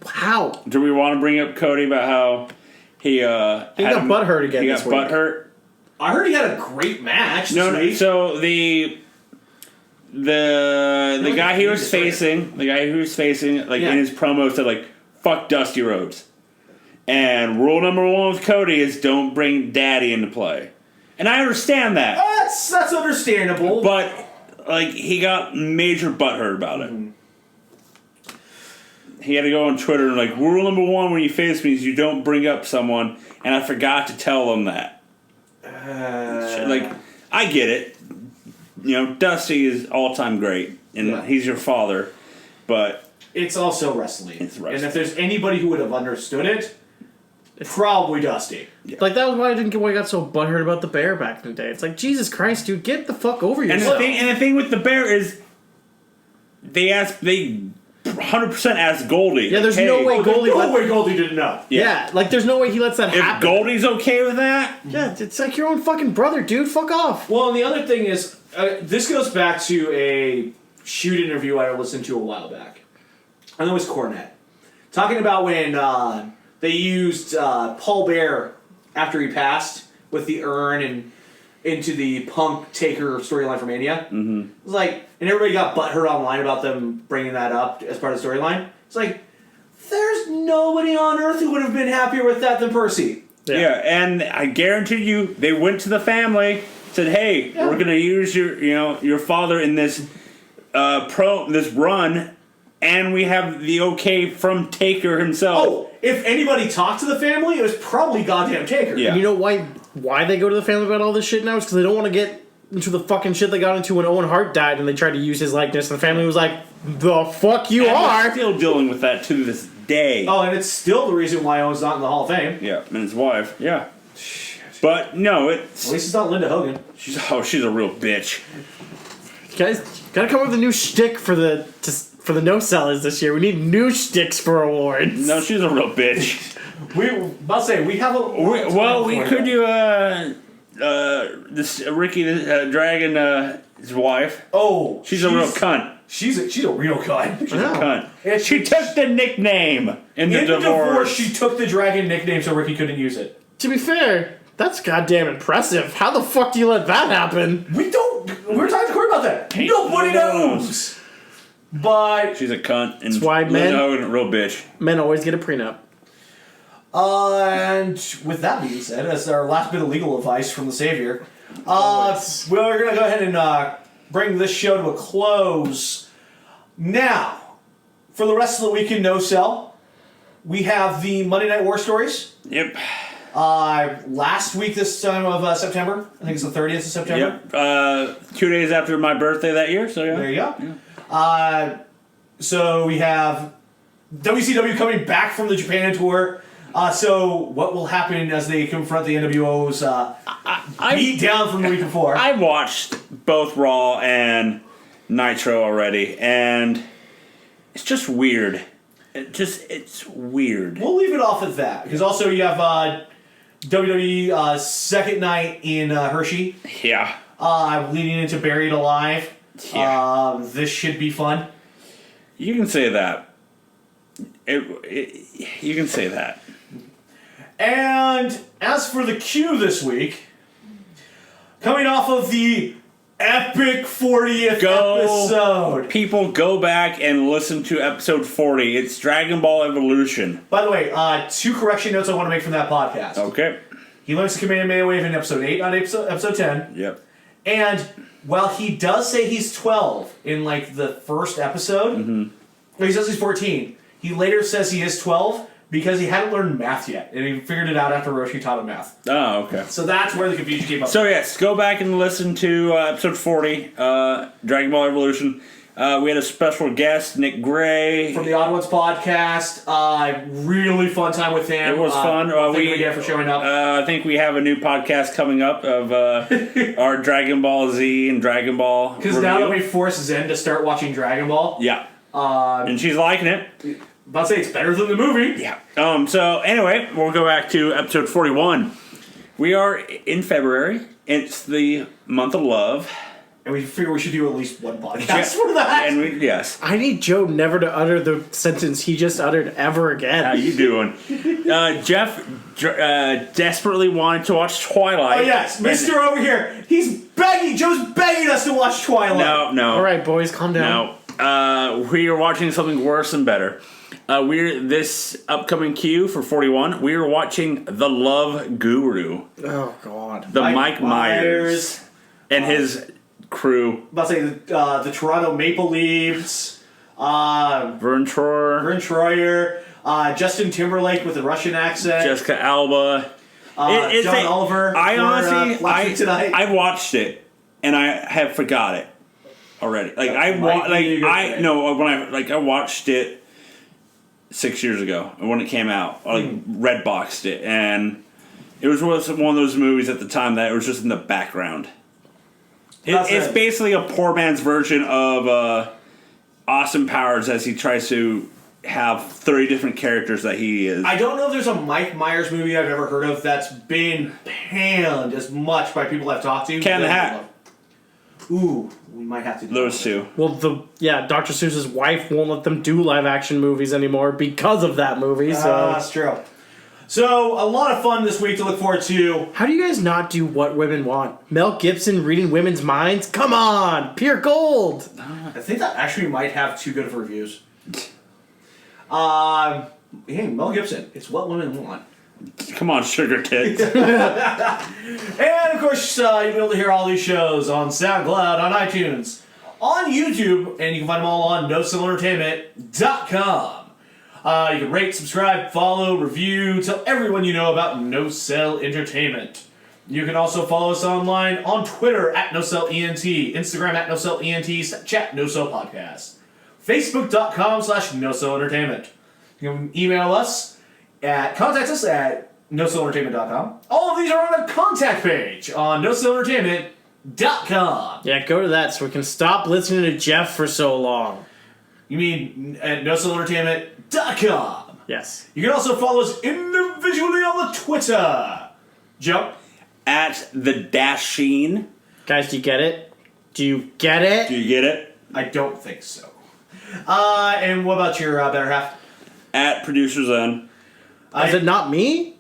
How?
Do we want to bring up Cody about how he got
butthurt again
He
this
got
week.
butthurt.
I heard he had a great match.
No,
this week.
so the guy he was facing, like
Yeah.
in his promo said like fuck Dusty Rhodes, and rule number 1 with Cody is don't bring Daddy into play, and I understand that,
That's understandable.
but like he got major butthurt about it. He had to go on Twitter and like rule number 1 when you face me is you don't bring up someone, and I forgot to tell them that. Like, I get it. You know, Dusty is all-time great, and he's your father, but...
It's also wrestling.
It's wrestling.
And if there's anybody who would have understood it, it's probably Dusty.
Like, that was why I didn't get why I got so butthurt about the Bear back in the day. It's like, Jesus Christ, dude, get the fuck over
And
yourself.
the thing with the Bear is, they 100% asked Goldie.
Yeah, there's
hey,
no way Goldie
No way Goldie didn't know.
Yeah, like, there's no way he lets that
If
happen.
Goldie's okay with that,
Yeah, it's like your own fucking brother, dude. Fuck off.
Well, and the other thing is, this goes back to a shoot interview I listened to a while back. And it was Cornette. Talking about when they used Paul Bear after he passed with the urn and into the Punk Taker storyline for Mania. Mm-hmm. It was like, and everybody got butthurt online about them bringing that up as part of the storyline. It's like, there's nobody on earth who would have been happier with that than Percy.
yeah, and I guarantee you, they went to the family, said, "Hey, we're gonna use your father in this this run, and we have the okay from Taker himself."
Oh, if anybody talked to the family, it was probably goddamn Taker.
Yeah.
And you know why they go to the family about all this shit now? It's because they don't want to get into the fucking shit they got into when Owen Hart died and they tried to use his likeness, and the family was like, the fuck you
And
are?
we're still dealing with that to this day.
Oh, and it's still the reason why Owen's not in the Hall of Fame.
Yeah, and his wife. Yeah. But no,
At least it's not Linda Hogan.
she's a real bitch.
You guys gotta come up with a new shtick for the no sellers this year. We need new shticks for awards.
No, she's a real bitch.
We have a.
We could do this Ricky the Dragon his wife.
Oh,
She's a real cunt.
She's a real cunt.
She's a cunt.
And
She took the nickname in the divorce.
She took the dragon nickname so Ricky couldn't use it.
To be fair, that's goddamn impressive. How the fuck do you let that happen?
We were talking to Corey about that. Nobody knows. But
She's a cunt. And
That's why
Linda
men-
Hogan, a real bitch.
Men always get a prenup.
and with that being said, that's our last bit of legal advice from the Savior. We're gonna go ahead and bring this show to a close. Now, for the rest of the week in No Cell, we have the Monday Night War Stories.
Yep.
Last week, this time of September, I think it's the 30th of September.
Yep. 2 days after my birthday that year, so yeah.
There you go. So we have WCW coming back from the Japan tour. So what will happen as they confront the NWO's beat down from the week before?
I watched both Raw and Nitro already, and it's just weird. It's weird.
We'll leave it off at that because also you have WWE second night in Hershey.
Yeah.
Leading into Buried Alive.
Yeah.
This should be fun.
You can say that. You can say that.
And as for the queue this week, coming off of the epic 40th episode.
People, go back and listen to episode 40. It's Dragon Ball Evolution.
By the way, 2 correction notes I want to make from that podcast.
Okay.
He learns the Kamehameha Wave in episode 8, not episode 10.
Yep.
And while he does say he's 12 in like the first episode, he says he's 14. He later says he is 12 because he hadn't learned math yet, and he figured it out after Roshi taught him math.
Oh, okay.
So that's where the confusion came up.
So yes, go back and listen to episode 40, Dragon Ball Evolution. We had a special guest, Nick Gray.
From the Odd Ones podcast, really fun time with him.
It was fun.
Thank you again for showing up.
I think we have a new podcast coming up of our Dragon Ball Z and Dragon Ball
Because now that we forced Zen to start watching Dragon Ball,
yeah, and she's liking it.
I'd say it's better than the movie.
Yeah. So anyway, we'll go back to episode 41. We are in February. It's the month of love.
And we figure we should do at least one podcast for that.
And yes.
I need Joe never to utter the sentence he just uttered ever again.
How you doing? Jeff desperately wanted to watch Twilight.
Oh yes, Mr. Over here. He's begging. Joe's begging us to watch Twilight.
No.
All right, boys, calm down.
No. We are watching something worse and better. This upcoming queue for 41. We are watching The Love Guru.
Oh God.
The Mike Myers and his crew.
I'm about to say the Toronto Maple Leafs.
Vern
Troyer. Justin Timberlake with a Russian accent.
Jessica Alba.
John Oliver.
I honestly,
Flashing Tonight.
I watched it and I have forgot it already. Like I watched it 6 years ago when it came out. I Redboxed it, and it was one of those movies at the time that it was just in the background. It's basically a poor man's version of Austin Powers as he tries to have 30 different characters that he is.
I don't know if there's a Mike Myers movie I've ever heard of that's been panned as much by people I've talked to.
Cat in the Hat.
Ooh, we might have to do
Those two.
Well, Dr. Seuss's wife won't let them do live action movies anymore because of that movie. So
that's true. So a lot of fun this week to look forward to.
how do you guys not do What Women Want? Mel Gibson reading women's minds? Come on, pure gold.
I think that actually might have too good of reviews. Hey, Mel Gibson. It's what women want.
Come on, sugar tits.
And of course, you'll be able to hear all these shows on SoundCloud, on iTunes, on YouTube, and you can find them all on NoCellEntertainment.com. You can rate, subscribe, follow, review, tell everyone you know about No Cell Entertainment. You can also follow us online on Twitter at NoCellENT, Instagram at NoCellENT, Snapchat NoCellPodcast, Facebook.com/NoCellEntertainment. You can email us contact us at NoCellEntertainment.com. All of these are on the contact page on NoCellEntertainment.com.
Yeah, go to that so we can stop listening to Jeff for so long.
You mean at NoCellEntertainment.com.
Yes.
You can also follow us individually on the Twitter. Joe?
At the Dasheen.
Guys, do you get it? Do you get it?
Do you get it?
I don't think so. And what about your better half?
At Producer Zen.
Is it not me?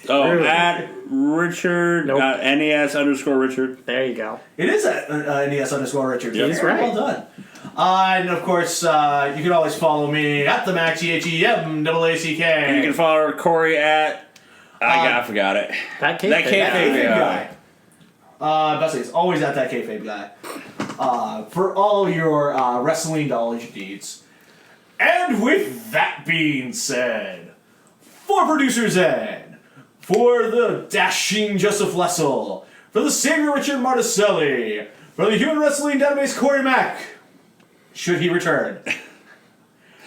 Oh,
Really?
at Richard,
Nope.
NES_Richard.
There you go.
It is at NES_Richard.
He's
Very
right.
Well done. And of course, you can always follow me at the Mac THEMAACK.
And you can follow Corey at. I forgot it.
That cake.
That cake.
Kayfabe
Yeah.
guy. Best is always at that kayfabe guy. For all your wrestling knowledge needs. And with that being said, for producer Zen, for the dashing Joseph Lessel, for the savior Richard Marticelli, for the human wrestling database Corey Mack, should he return.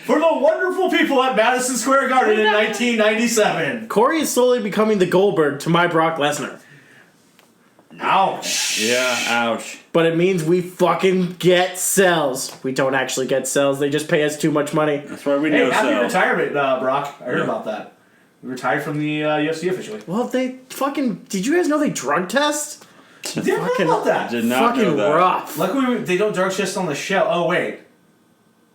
For the wonderful people at Madison Square Garden in 1997.
Corey is slowly becoming the Goldberg to my Brock Lesnar.
Ouch.
Yeah, ouch.
But it means we fucking get cells. We don't actually get cells. They just pay us too much money.
That's why we
Hey,
know
happy
so.
retirement, Brock. I heard about that. He retired from the UFC officially.
Well, they fucking. Did you guys know they drug test?
Didn't know about that.
Did not know
Fucking
that.
rough.
Luckily, they don't drug test on the show. Oh, wait.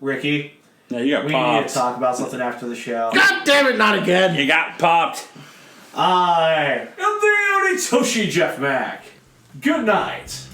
Ricky,
Yeah, you got
we need
popped.
to talk about something after the show.
God damn it! Not again.
You got popped.
I am the Onitoshi Jeff Mack. Good night.